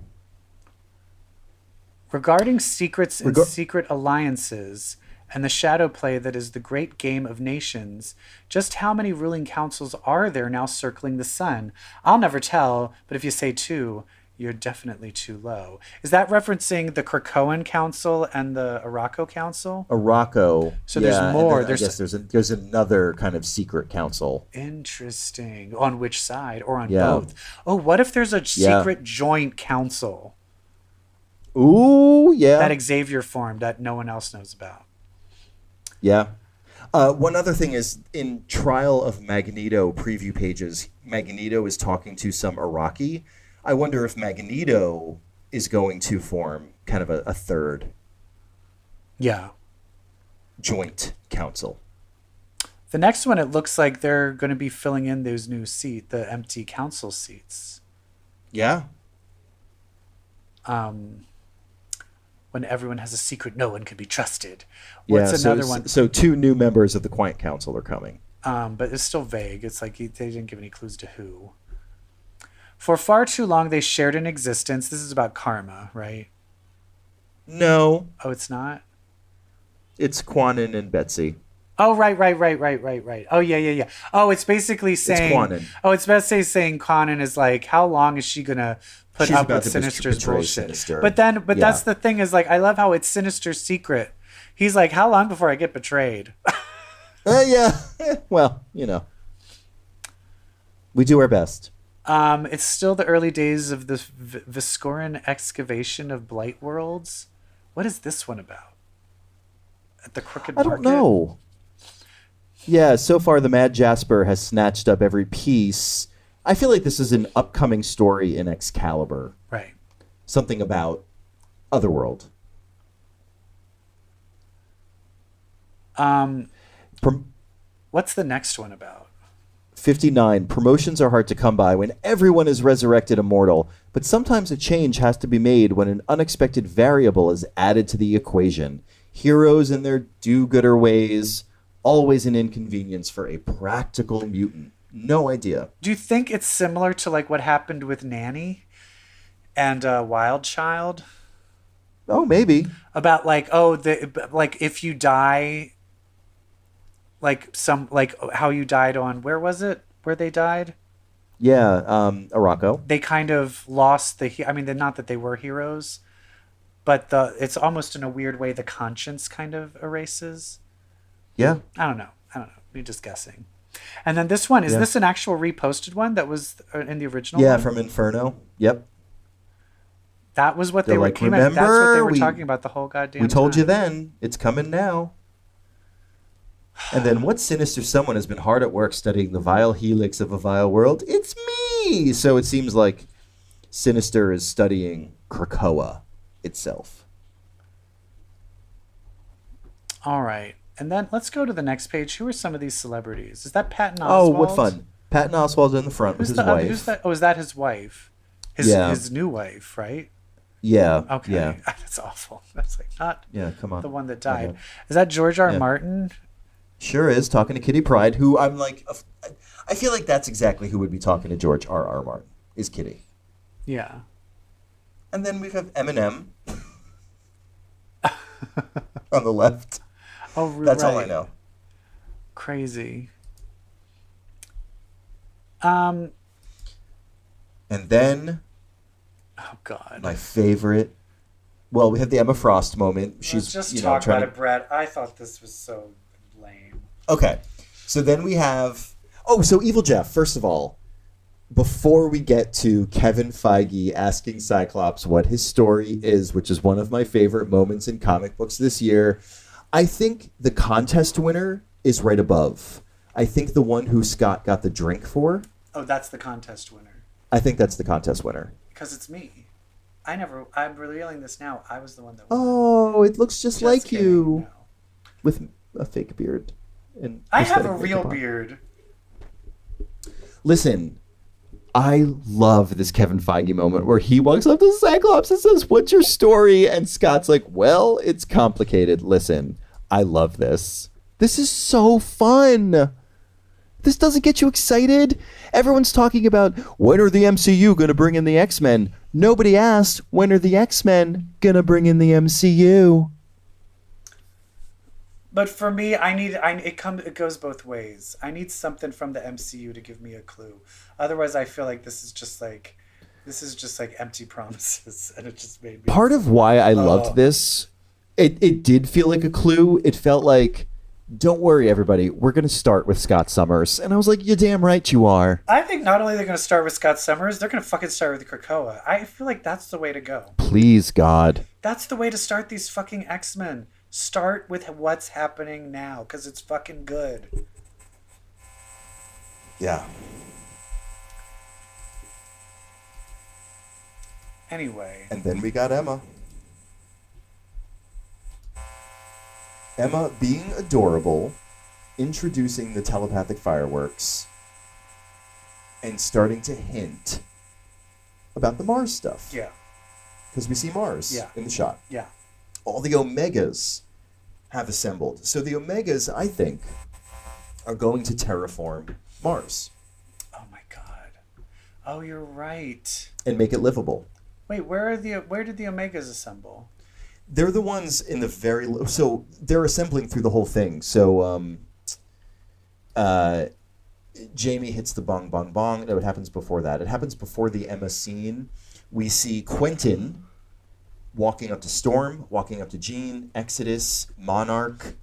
Regarding secrets and secret alliances and the shadow play that is the great game of nations, just how many ruling councils are there now circling the sun? I'll never tell, but if you say two, you're definitely too low. Is that referencing the Krakoan Council and the Araco Council? Araco. So there's and more. then I guess there's another kind of secret council. Interesting. On which side? Or on Yeah. both? Oh, what if there's a Yeah. secret joint council Ooh, yeah. that Xavier formed that no one else knows about? Yeah. One other thing is in Trial of Magneto preview pages, Magneto is talking to some Iraqi. I wonder if Magneto is going to form kind of a third Yeah. joint council. The next one, it looks like they're going to be filling in those new the empty council seats. Yeah. When everyone has a secret, no one can be trusted. What's Yeah, another one? So 2 new members of the Quiet Council are coming. But it's still vague. It's like they didn't give any clues to who. For far too long, they shared an existence. This is about karma, right? No. Oh, it's not? It's Quanon and Betsy. Oh, right. Oh, yeah. Oh, it's basically saying... Quanon. Oh, it's basically saying Quanon is like, how long is she going to put She's up about with to Sinister's betray bullshit? Sinister. But Yeah. that's the thing is, like, I love how it's Sinister's secret. He's like, how long before I get betrayed? Yeah. Well, we do our best. It's still the early days of the Viscoran excavation of Blight Worlds. What is this one about? At the Crooked Market? I don't know. Yeah, so far the Mad Jasper has snatched up every piece. I feel like this is an upcoming story in Excalibur. Right. Something about Otherworld. What's the next one about? 59. Promotions are hard to come by when everyone is resurrected immortal, but sometimes a change has to be made when an unexpected variable is added to the equation. Heroes and their do-gooder ways, always an inconvenience for a practical mutant. No idea. Do you think it's similar to like what happened with Nanny and Wild Child? Oh, maybe. About like, like if you die, like how you died on, where was it? Where they died? Yeah, Araco. They kind of lost not that they were heroes, but it's almost in a weird way the conscience kind of erases. Yeah. I don't know. We're just guessing. And then this one, is this an actual reposted one that was in the original Yeah, one? from Inferno. Yep. That was what They're they were like, that's what they remember, were talking about the whole goddamn We told time. you then. It's coming now. And then what sinister someone has been hard at work studying the vile helix of a vile world? It's me! So it seems like Sinister is studying Krakoa itself. All right. And then let's go to the next page. Who are some of these celebrities? Is that Patton Oh, Oswalt? what fun. Patton Oswalt in the front with his wife. Who's that? Oh, is that his wife? His new wife, right? Yeah. Okay. Yeah. That's awful. That's like not Come on. the one that died. Yeah. Is that George R. Yeah. Martin? Sure is, talking to Kitty Pryde, who I'm like... I feel like that's exactly who would be talking to George R. Martin, is Kitty. Yeah. And then we have Eminem on the left. Oh, That's right. all I know. Crazy. And then Oh God. my favorite. Well, we have the Emma Frost moment. She's Let's just you know, talk trying about to... it, Brett. I thought this was so lame. Okay, so then we have. Oh, so EvilJeff. First of all, before we get to Kevin Feige asking Cyclops what his story is, which is one of my favorite moments in comic books this year, I think the contest winner is right above. I think the one who Scott got the drink for. Oh, that's the contest winner. I think that's the contest winner. Because it's me. I'm revealing this now. I was the one that won. Oh, it looks just like kidding, you. no. With a fake beard. And I have a prosthetic real makeup on. beard. Listen, I love this Kevin Feige moment where he walks up to Cyclops and says, "What's your story?" And Scott's like, "Well, it's complicated. Listen, I love this. This is so fun. This doesn't get you excited? Everyone's talking about when are the MCU going to bring in the X-Men? Nobody asked when are the X-Men going to bring in the MCU?" But for me, it goes both ways. I need something from the MCU to give me a clue. Otherwise, I feel like this is just like empty promises, and it just made me. Part of why I loved this, it did feel like a clue. It felt like, don't worry, everybody, we're going to start with Scott Summers. And I was like, you're damn right you are. I think not only they're going to start with Scott Summers, they're going to fucking start with Krakoa. I feel like that's the way to go. Please, God. That's the way to start these fucking X-Men. Start with what's happening now, because it's fucking good. Yeah. Anyway. And then we got Emma. Emma being adorable, introducing the telepathic fireworks, and starting to hint about the Mars stuff. Yeah. Because we see Mars in the shot. Yeah. All the Omegas have assembled. So the Omegas, I think, are going to terraform Mars. Oh my God. Oh, you're right. And make it livable. Wait, where did the Omegas assemble? They're the ones in the so they're assembling through the whole thing. So Jamie hits the bong bong bong. No, it happens before that. It happens before the Emma scene. We see Quentin walking up to Storm, walking up to Jean, Exodus, Monarch,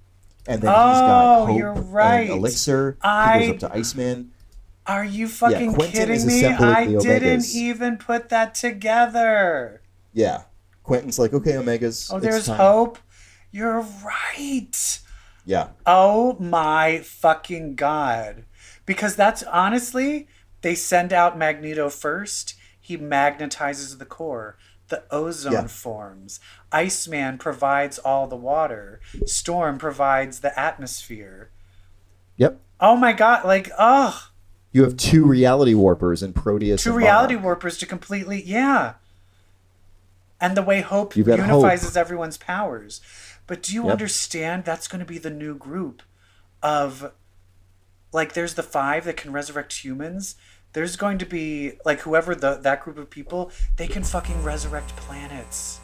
and then he's got Hope you're right. and Elixir. He goes up to Iceman. Are you fucking Quentin kidding is me? assembling I the didn't Omegas. even put that together. Yeah. Quentin's like, okay, Omegas. Oh, it's there's time. Hope. You're right. Yeah. Oh my fucking God. Because that's honestly, they send out Magneto first. He magnetizes the core. The ozone forms. Iceman provides all the water. Storm provides the atmosphere. Yep. Oh my God. Like, ugh. You have two reality warpers in Proteus. Two and reality Monarch. warpers to completely, And the way Hope You've got unifies Hope. everyone's powers. But do you understand that's going to be the new group of, like, there's the 5 that can resurrect humans. There's going to be, like, whoever that group of people, they can fucking resurrect planets.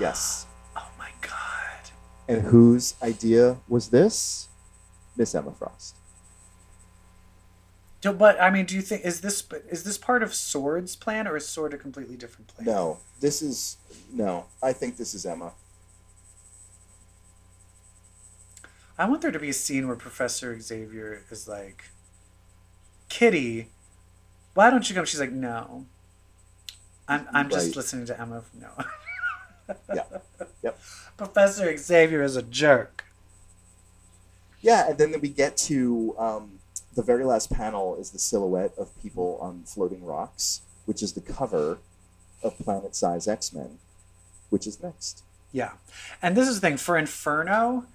Yes. Oh my God. And whose idea was this? Miss Emma Frost. But I mean, do you think is this part of Sword's plan, or is Sword a completely different plan? No, I think this is Emma. I want there to be a scene where Professor Xavier is like, Kitty, why don't you come? She's like, no. I'm just listening to Emma. No. Yeah. Yep. Professor Xavier is a jerk. Yeah, and then we get to the very last panel is the silhouette of people on floating rocks, which is the cover of Planet Size X-Men, which is next. Yeah. And this is the thing. For Inferno,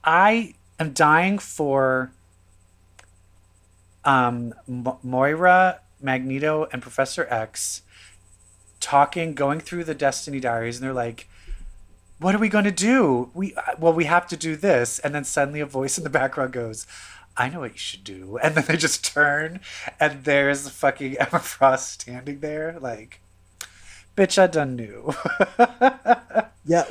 I am dying for Moira, Magneto, and Professor X going through the Destiny Diaries, and they're like, what are we going to do? We have to do this. And then suddenly a voice in the background goes, I know what you should do. And then they just turn, and there's fucking Emma Frost standing there like, bitch, I done knew. Yeah,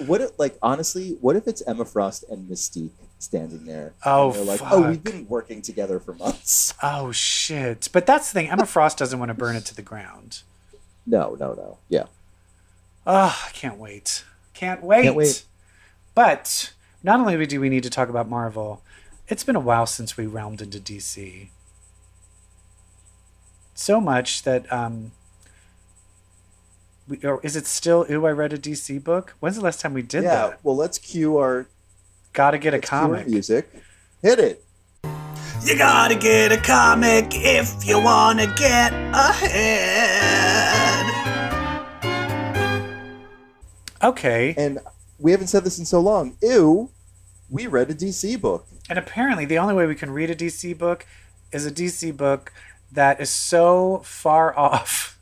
honestly, what if it's Emma Frost and Mystique standing there? Oh, and they're like, fuck. oh, we've been working together for months. Oh, shit. But that's the thing. Emma Frost doesn't want to burn it to the ground. No. Yeah. Oh, I can't wait. Can't wait. But not only do we need to talk about Marvel, it's been a while since we realmed into DC. So much that is it still I read a DC book? When's the last time we did that? Yeah, well, let's cue our Gotta get a comic. Music. Hit it. You gotta get a comic if you wanna get ahead. Okay. And we haven't said this in so long. Ew, we read a DC book. And apparently the only way we can read a DC book is a DC book that is so far off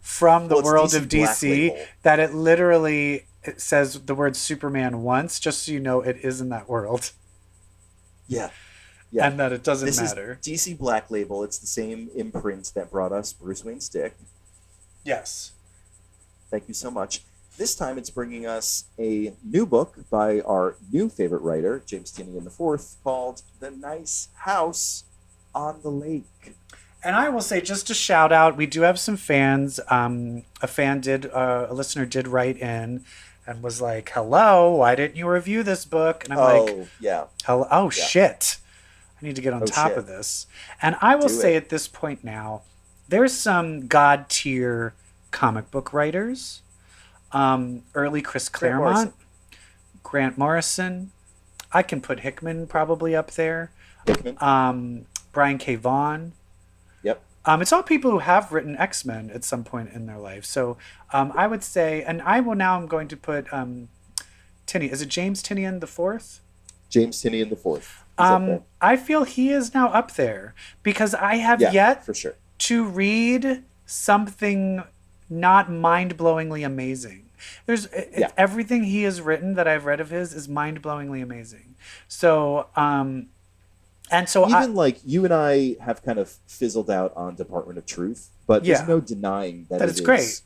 from the world of DC that it literally says the word Superman once, just so you know it is in that world. Yeah. And that it doesn't this matter. Is DC Black Label. It's the same imprint that brought us Bruce Wayne Stick. Yes. Thank you so much. This time it's bringing us a new book by our new favorite writer, James Tynion IV, called The Nice House on the Lake. And I will say, just a shout out, we do have some fans. A listener did write in and was like, hello, why didn't you review this book? And I'm hello, shit. I need to get on top of this. And I will say at this point now, there's some God tier comic book writers. Early Chris Claremont, Grant Morrison. I can put Hickman probably up there. Brian K. Vaughan. Yep. It's all people who have written X-Men at some point in their life. So I would say, and I'm going to put Tynion. Is it James Tynion IV? James Tynion IV. I feel he is now up there because I have yet for sure. to read something not mind-blowingly amazing. Everything he has written that I've read of his is mind-blowingly amazing. So even like you and I have kind of fizzled out on Department of Truth, but there's no denying that it's great.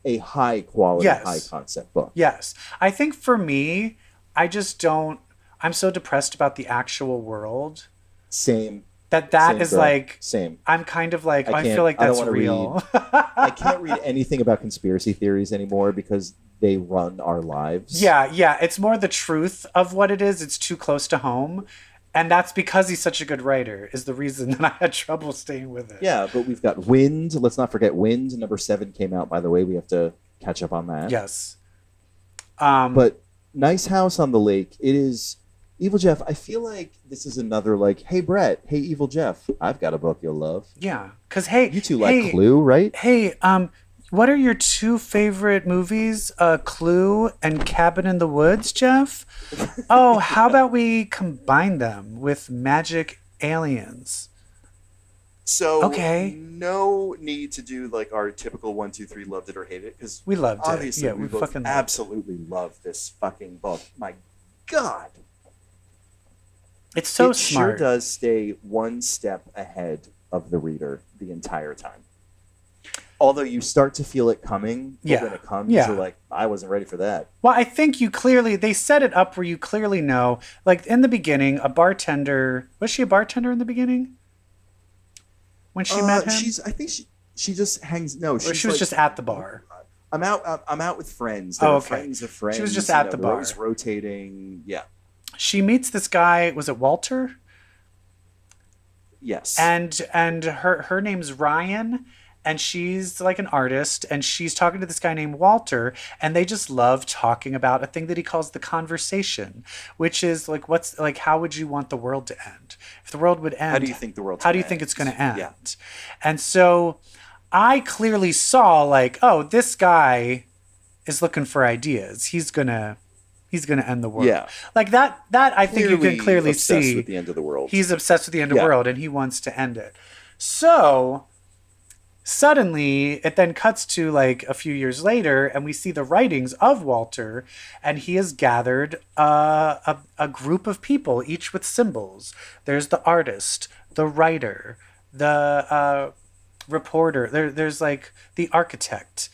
a high quality, Yes. high concept book. Yes. I think for me, I just don't, I'm so depressed about the actual world Same. that Same, is girl. like, Same. I'm kind of like, I can't- feel like I don't that's wanna real. I can't read anything about conspiracy theories anymore because they run our lives. Yeah. It's more the truth of what it is. It's too close to home. And that's because he's such a good writer, is the reason that I had trouble staying with it. Yeah, but we've got Wind. Let's not forget Wind. Number 7 came out, by the way. We have to catch up on that. Yes. But Nice House on the Lake, it is... EvilJeff, I feel like this is another like, hey, Brett, hey, EvilJeff, I've got a book you'll love. Yeah. Because, hey... You two like Clue, right? Hey, what are your 2 favorite movies? Clue and Cabin in the Woods, Jeff? Oh, how about we combine them with Magic Aliens? So Okay. no need to do like our typical 1, 2, 3 loved it or hated it because We loved it. obviously Yeah, we we both fucking loved it. absolutely love this fucking book. My God, It's so it smart. sure does stay one step ahead of the reader the entire time. Although you start to feel it coming, but Yeah. when it comes, Yeah. you're like, I wasn't ready for that. Well, I think they set it up where you clearly know, like in the beginning, a bartender, was she a bartender in the beginning? When she met him? I think she just hangs. No, Or she was just at the bar. I'm out with friends. Oh, That are okay. friends of friends. She was just you at know, the they're bar. always rotating. Yeah. She meets this guy, was it Walter? Yes. And her name's Ryan, and she's like an artist, and she's talking to this guy named Walter, and they just love talking about a thing that he calls the conversation, which is like, how would you want the world to end? If the world would end, How do you think the world's how do you gonna think end? it's going to end? Yeah. And so I clearly saw like, oh, this guy is looking for ideas. He's gonna end the world. Yeah. Like that I think you can clearly obsessed see with the end of the world. he's obsessed with the end of the Yeah. world and he wants to end it. So suddenly it then cuts to like a few years later and we see the writings of Walter, and he has gathered a group of people, each with symbols. There's the artist, the writer, the reporter, there's like the architect.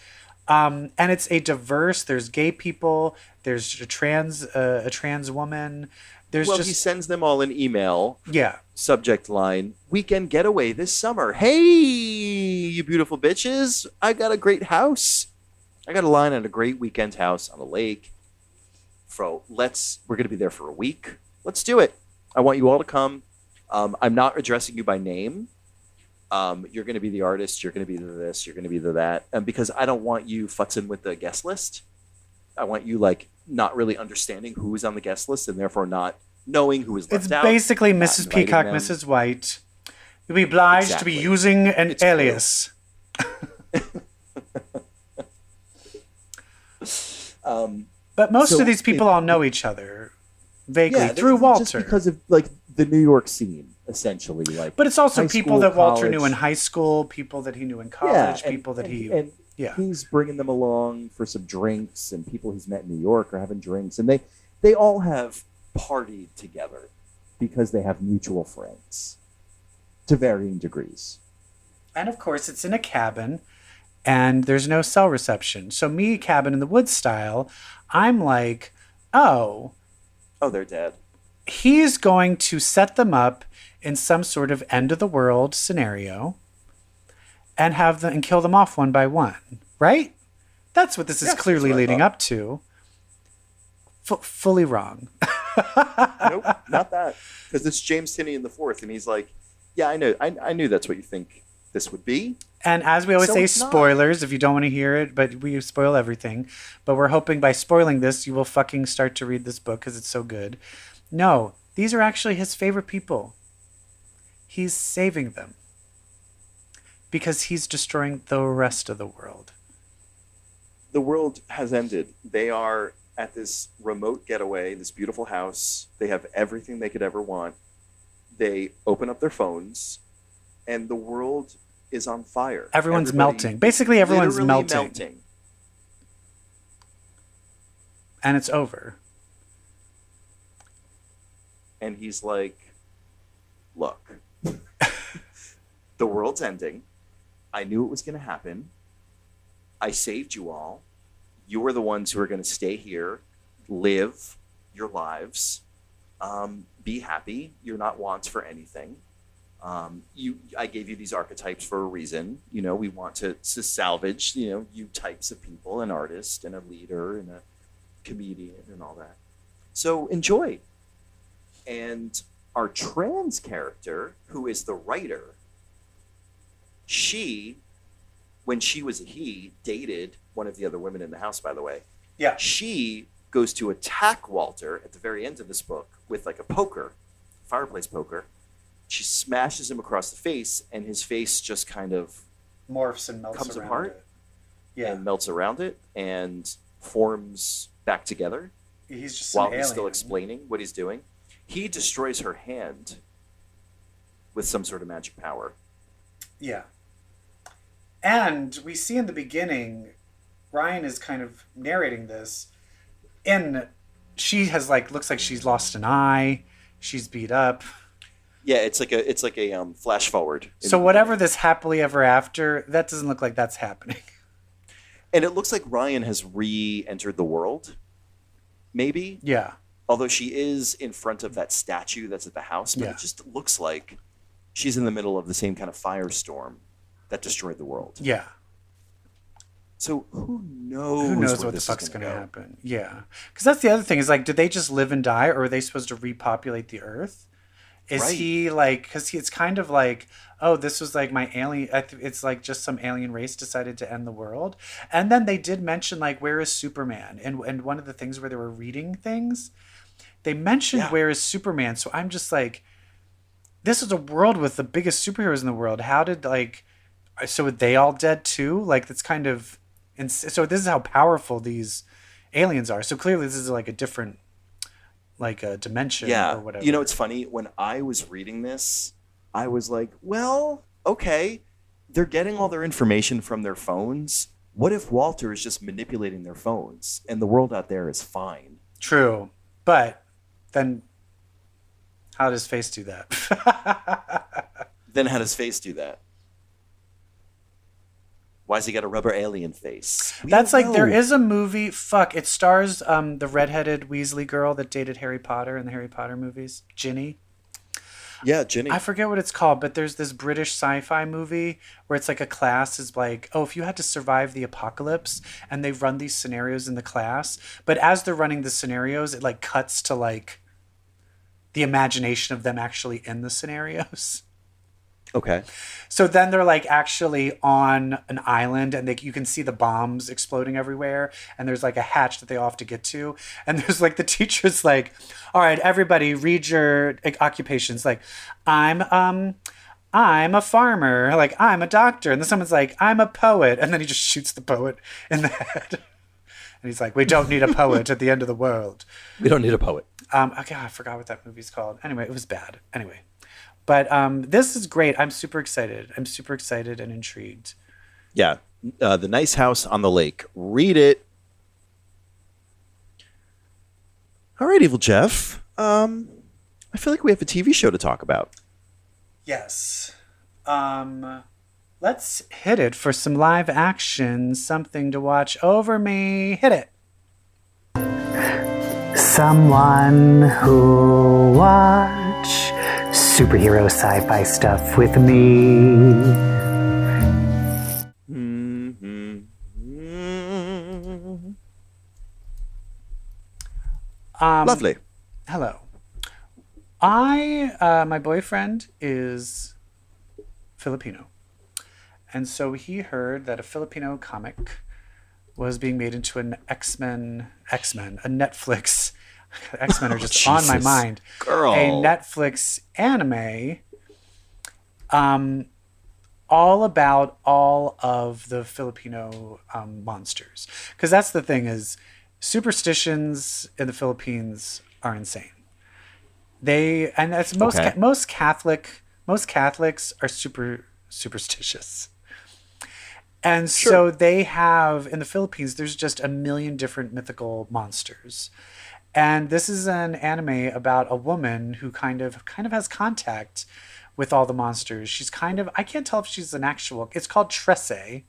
And it's there's gay people, there's a trans woman. There's he sends them all an email. yeah. Subject line: weekend getaway this summer. Hey, you beautiful bitches! I got a great house. I got a line on a great weekend house on a lake. We're gonna be there for a week. Let's do it. I want you all to come. I'm not addressing you by name. You're going to be the artist. You're going to be the this. You're going to be the that. And because I don't want you futzing with the guest list. I want you like not really understanding who's on the guest list and therefore not knowing who is left It's out. basically not Mrs. inviting Peacock, them. Mrs. White. You'll be obliged to be Exactly. using an It's true. alias. But most So of these people all know each other vaguely yeah, through just Walter. because of like the New York scene, essentially. Like, But it's also high people school, that Walter knew college. in high school, people that he knew in college, people that he. and yeah. he's bringing them along for some drinks, and people he's met in New York are having drinks, and they all have partied together because they have mutual friends to varying degrees. And of course, it's in a cabin, and there's no cell reception. So me, Cabin in the Woods style, I'm like, oh, They're dead. he's going to set them up in some sort of end of the world scenario and have them and kill them off one by one, right? That's what this is Yeah, clearly that's what I leading thought. up to. Fully wrong. Nope, not that. Because it's James Tynion the fourth, and he's like, yeah, I know. I knew that's what you think this would be. And as we always So say, it's not. spoilers, if you don't want to hear it, but we spoil everything. But we're hoping by spoiling this, you will fucking start to read this book because it's so good. No, these are actually his favorite people. He's saving them because he's destroying the rest of the world. The world has ended. They are at this remote getaway, this beautiful house. They have everything they could ever want. They open up their phones, and the world is on fire. Everyone's Everybody melting. is Basically, everyone's literally melting. And it's over. And he's like, look, the world's ending. I knew it was going to happen. I saved you all. You are the ones who are going to stay here, live your lives, be happy. You're not wants for anything. I gave you these archetypes for a reason. You know, we want to salvage, you types of people, an artist and a leader and a comedian and all that. So enjoy. And our trans character, who is the writer, she, when she was a he, dated one of the other women in the house, by the way. Yeah. She goes to attack Walter at the very end of this book with like a poker, fireplace poker. She smashes him across the face, and his face just kind of morphs and melts comes around apart. it. Yeah. And melts around it and forms back together. He's just while an he's still alien. explaining what he's doing. He destroys her hand with some sort of magic power. Yeah. And we see in the beginning, Ryan is kind of narrating this, and she has looks like she's lost an eye, she's beat up. Yeah, it's like a flash forward. So whatever this happily ever after, that doesn't look like that's happening. And it looks like Ryan has re-entered the world, maybe. Yeah. Although she is in front of that statue that's at the house, but Yeah. it just looks like she's in the middle of the same kind of firestorm that destroyed the world. Yeah. So who knows? Who knows where what the this is fuck's going to go. happen? Yeah. Because that's the other thing is did they just live and die, or are they supposed to repopulate the earth? Is Right. he because it's kind of like, oh, this was like my alien. It's like just some alien race decided to end the world. And then they did mention where is Superman? And one of the things where they were reading things, they mentioned where is Superman. So I'm just like, this is a world with the biggest superheroes in the world. How did so are they all dead too? That's kind of, and so this is how powerful these aliens are. So clearly this is a different a dimension or whatever. You know, it's funny. When I was reading this, I was like, well, okay, they're getting all their information from their phones. What if Walter is just manipulating their phones and the world out there is fine? True. But then how does Face do that? Then how does Face do that? Why's he got a rubber alien face? That's there is a movie. Fuck, it stars the redheaded Weasley girl that dated Harry Potter in the Harry Potter movies, Ginny. Yeah, Ginny. I forget what it's called, but there's this British sci-fi movie where it's a class is if you had to survive the apocalypse, and they run these scenarios in the class, but as they're running the scenarios, it cuts to the imagination of them actually in the scenarios. Okay. So then they're actually on an island, and you can see the bombs exploding everywhere, and there's a hatch that they all have to get to, and there's the teacher's all right, everybody read your occupations. I'm a farmer, I'm a doctor, and then someone's I'm a poet, and then he just shoots the poet in the head. And he's we don't need a poet at the end of the world. We don't need a poet. Okay, I forgot what that movie's called. Anyway, it was bad. Anyway. But this is great. I'm super excited. I'm super excited and intrigued. Yeah. The Nice House on the Lake. Read it. All right, EvilJeff. I feel like we have a TV show to talk about. Yes. Let's hit it for some live action. Something to watch over me. Hit it. Someone who watch superhero sci-fi stuff with me. Lovely. Hello. My boyfriend is Filipino. And so he heard that a Filipino comic was being made into an X-Men, a Netflix. X-Men are just on my mind. Girl. A Netflix anime all about all of the Filipino monsters. Because that's the thing is superstitions in the Philippines are insane. That's most Catholics are super superstitious. And so they have, in the Philippines, there's just a million different mythical monsters. And this is an anime about a woman who kind of has contact with all the monsters. She's I can't tell if she's an actual, it's called Trese.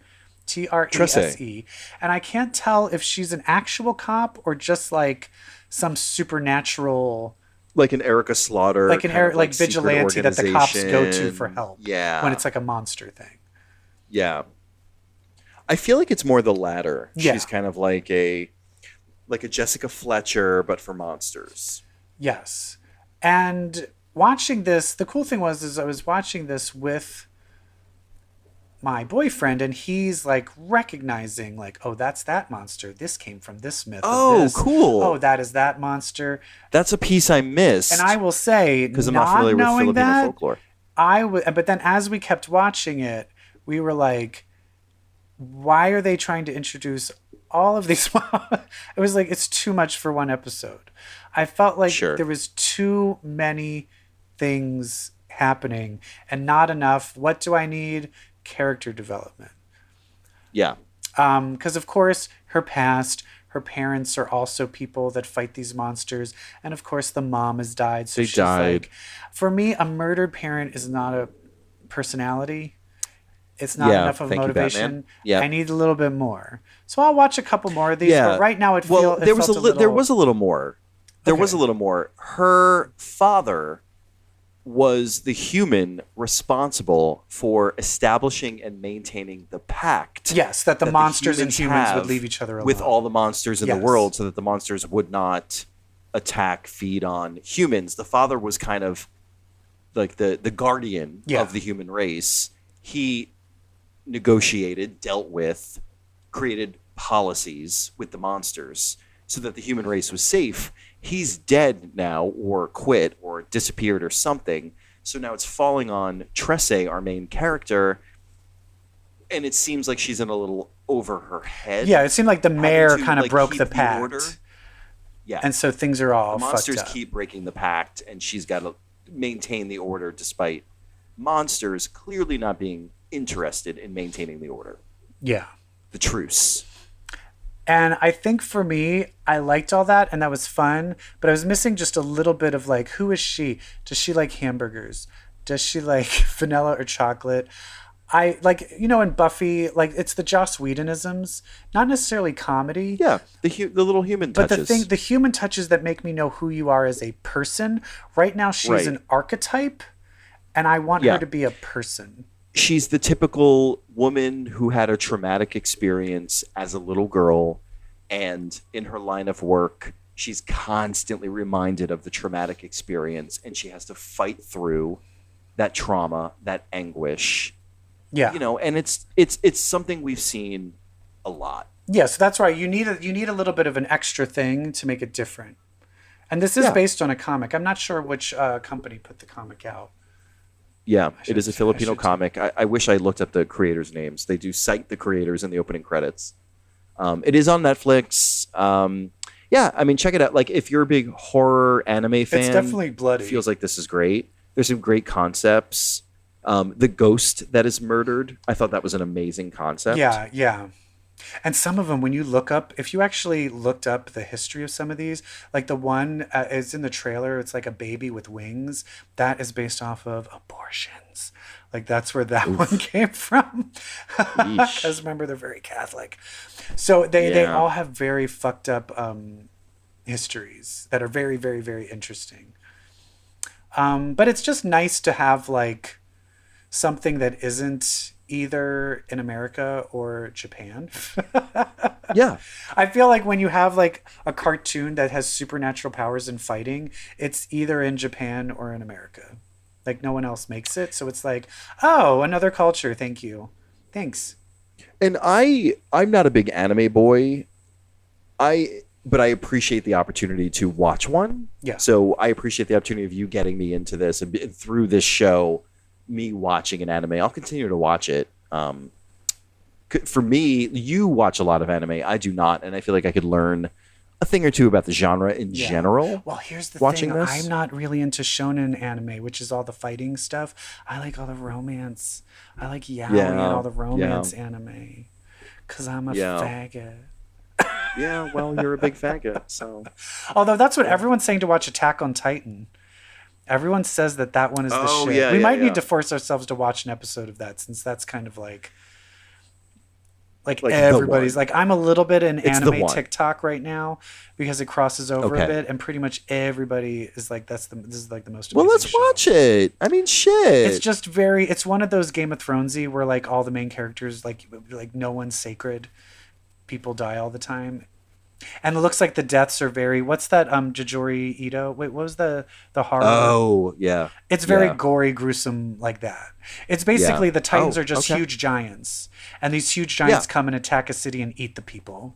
Trese. And I can't tell if she's an actual cop or just like some supernatural, like an Erica Slaughter, like an kind of like vigilante that the cops go to organization. for help. Yeah. When it's like a monster thing. Yeah. I feel like it's more the latter. Yeah. She's kind of like a Jessica Fletcher, but for monsters. Yes. And watching this, the cool thing was I was watching this with my boyfriend, and he's like recognizing like, oh, that's that monster. This came from this myth. Oh, of this. cool. Oh, that is that monster. That's a piece I missed. And I will say, because I'm not familiar with Filipino folklore. But then as we kept watching it, we were like, why are they trying to introduce all of these? It was like, it's too much for one episode. I felt like there was too many things happening and not enough. What do I need? Character development. Yeah. Because of course her past, her parents are also people that fight these monsters, and of course the mom has died. So she's like, for me, a murdered parent is not a personality. It's not enough of motivation. I need a little bit more. So I'll watch a couple more of these. But right now it feels there was a little more. There was a little more. Her father was the human responsible for establishing and maintaining the pact. Yes, that the monsters and humans would leave each other alone. With all the monsters in the world, so that the monsters would not attack, feed on humans. The father was kind of like the guardian of the human race. He negotiated, dealt with, created policies with the monsters so that the human race was safe. He's dead now, or quit, or disappeared, or something. So now it's falling on Trese, our main character, and it seems like she's in a little over her head. Yeah, it seemed like the mayor kind of broke the pact. Yeah, and so things are all the monsters fucked up. keep breaking the pact, and she's got to maintain the order despite monsters clearly not being interested in maintaining the order. Yeah, the truce. And I think for me, I liked all that, and that was fun, but I was missing just a little bit of like, who is she? Does she like hamburgers? Does she like vanilla or chocolate? I like, in Buffy, like it's the Joss Whedonisms, not necessarily comedy. Yeah, the little human touches. But the human touches that make me know who you are as a person. Right now, she's an archetype, and I want her to be a person. She's the typical woman who had a traumatic experience as a little girl, and in her line of work, she's constantly reminded of the traumatic experience, and she has to fight through that trauma, that anguish. Yeah. And it's something we've seen a lot. Yeah, so that's right. You need a little bit of an extra thing to make it different. And this is based on a comic. I'm not sure which company put the comic out. Yeah, it is a Filipino comic. I wish I looked up the creators' names. They do cite the creators in the opening credits. It is on Netflix. Check it out. Like, if you're a big horror anime fan, it's definitely bloody. It feels like this is great. There's some great concepts. The ghost that is murdered, I thought that was an amazing concept. Yeah. And some of them, when you look up, if you actually looked up the history of some of these, like the one is in the trailer, it's like a baby with wings. That is based off of abortions. Like that's where that one came from. Because remember, they're very Catholic. So they all have very fucked up histories that are very, very, very interesting. But it's just nice to have like something that isn't either in America or Japan. Yeah. I feel like when you have like a cartoon that has supernatural powers and fighting, it's either in Japan or in America. Like no one else makes it. So it's like, oh, another culture. Thank you. Thanks. And I'm not a big anime boy. But I appreciate the opportunity to watch one. Yeah. So I appreciate the opportunity of you getting me into this, and through this show, me watching an anime. I'll continue to watch it. For me, you watch a lot of anime. I do not, and I feel like I could learn a thing or two about the genre in general. Well, here's the watching thing. This. I'm not really into shonen anime, which is all the fighting stuff. I like all the romance. I like yaoi and all the romance anime. Because I'm a faggot. Yeah, well, you're a big faggot, so. Although that's what everyone's saying to watch Attack on Titan. Everyone says that one is the shit. Yeah, we might need to force ourselves to watch an episode of that, since that's kind of like Like Like the everybody's one. like, I'm a little bit in It's the anime one. TikTok right now because it crosses over Okay. a bit, and pretty much everybody is like, this is like the most Well, amazing let's show. watch it. I mean, shit. It's just very, it's one of those Game of Thronesy where like all the main characters, like no one's sacred. People die all the time. And it looks like the deaths are very, what's that, Jajori Ito? Wait, what was the horror? Oh, yeah. It's very Yeah. gory, gruesome like that. It's basically the Titans Oh, are just okay. huge giants. And these huge giants Yeah. come and attack a city and eat the people.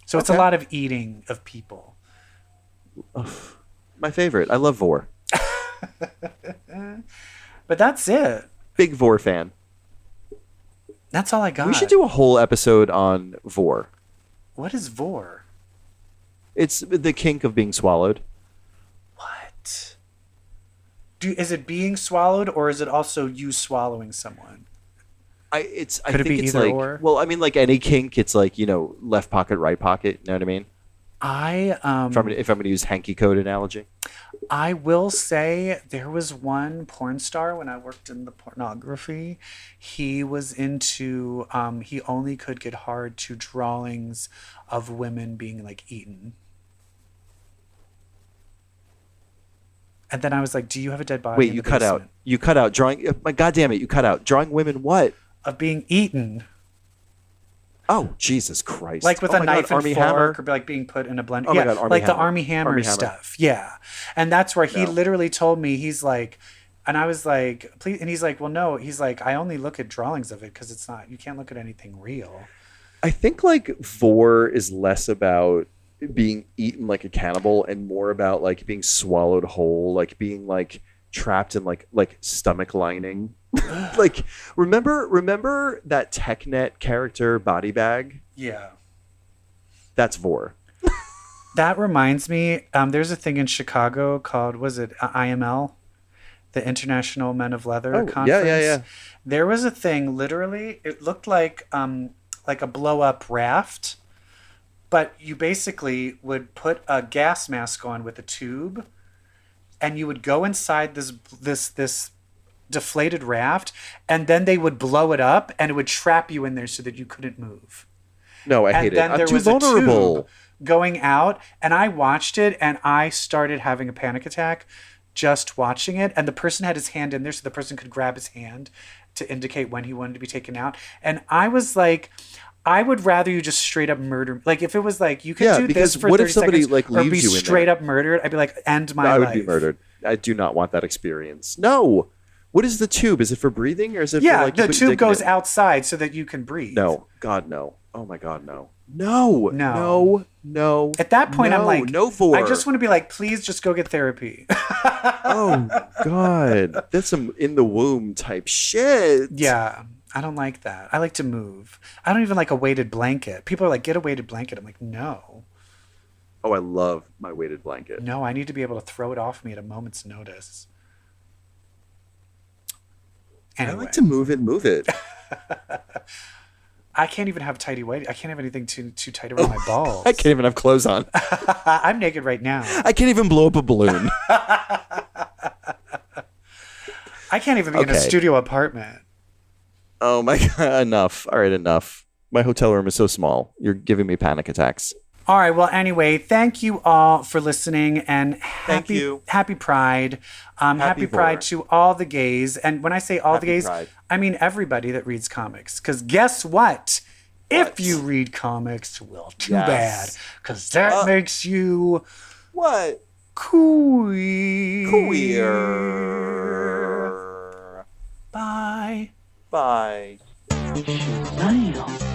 So it's a Okay. lot of eating of people. My favorite. I love Vor. But that's it. Big Vor fan. That's all I got. We should do a whole episode on Vor. What is Vor? It's the kink of being swallowed. What? Is it being swallowed or is it also you swallowing someone? I Could it think be it's either like, or? well, I mean, like any kink, it's like, left pocket, right pocket. You know what I mean? If I'm going to use hanky code analogy. I will say there was one porn star when I worked in the pornography. He was into, he only could get hard to drawings of women being like eaten. And then I was like, do you have a dead body? Wait, in you the cut out. basement?" You cut out drawing. My God damn it! You cut out drawing women. What? Of being eaten. Oh, Jesus Christ! Like with Oh a my God, knife and Army fork, Hammer? or like being put in a blender. Oh my Yeah, God, Army like the Hammer. Army Hammer Army Hammer. stuff. Yeah, and that's where he No. literally told me, he's like, and I was like, please, and he's like, well, no, he's like, I only look at drawings of it because it's not, you can't look at anything real. I think like Vor is less about being eaten like a cannibal and more about like being swallowed whole, like being like trapped in like stomach lining. Like remember that TechNet character Body Bag? Yeah. That's Vor. That reminds me, there's a thing in Chicago called, was it IML? The International Men of Leather Oh, Conference. yeah. There was a thing, literally, it looked like a blow-up raft, but you basically would put a gas mask on with a tube, and you would go inside this deflated raft, and then they would blow it up, and it would trap you in there so that you couldn't move. No, I And hate it. then I'm there too was a vulnerable. tube going out, and I watched it, and I started having a panic attack just watching it. And the person had his hand in there so the person could grab his hand to indicate when he wanted to be taken out. And I was like, I would rather you just straight up murder. Like if it was like, you could do because this for what 30 if somebody seconds like or leaves be you in straight there? up murdered, I'd be like, end my I life. would be murdered. I do not want that experience. No. What is the tube? Is it for breathing or is it for Yeah, like you the put your tube dick in goes it? outside so that you can breathe. No. God, no. Oh my God, no. No. No. No. At that point, I'm like, no Vor. I just want to be like, please just go get therapy. Oh God, that's some in the womb type shit. Yeah, I don't like that. I like to move. I don't even like a weighted blanket. People are like, get a weighted blanket. I'm like, no. Oh, I love my weighted blanket. No, I need to be able to throw it off me at a moment's notice. Anyway, I like to move it. I can't even have tighty whitey. I can't have anything too tight around my balls. I can't even have clothes on. I'm naked right now. I can't even blow up a balloon. I can't even be in a Okay. studio apartment. Oh my God, enough. All right, enough. My hotel room is so small. You're giving me panic attacks. All right. Well, anyway, thank you all for listening, and Thank you. happy Pride. Happy Vor. Pride to all the gays. And when I say all the Happy gays, Pride. I mean everybody that reads comics. Because guess what? If What? you read comics, well, too Yes. bad. Because that makes you What? queer. Queer. Bye. Bye. Damn.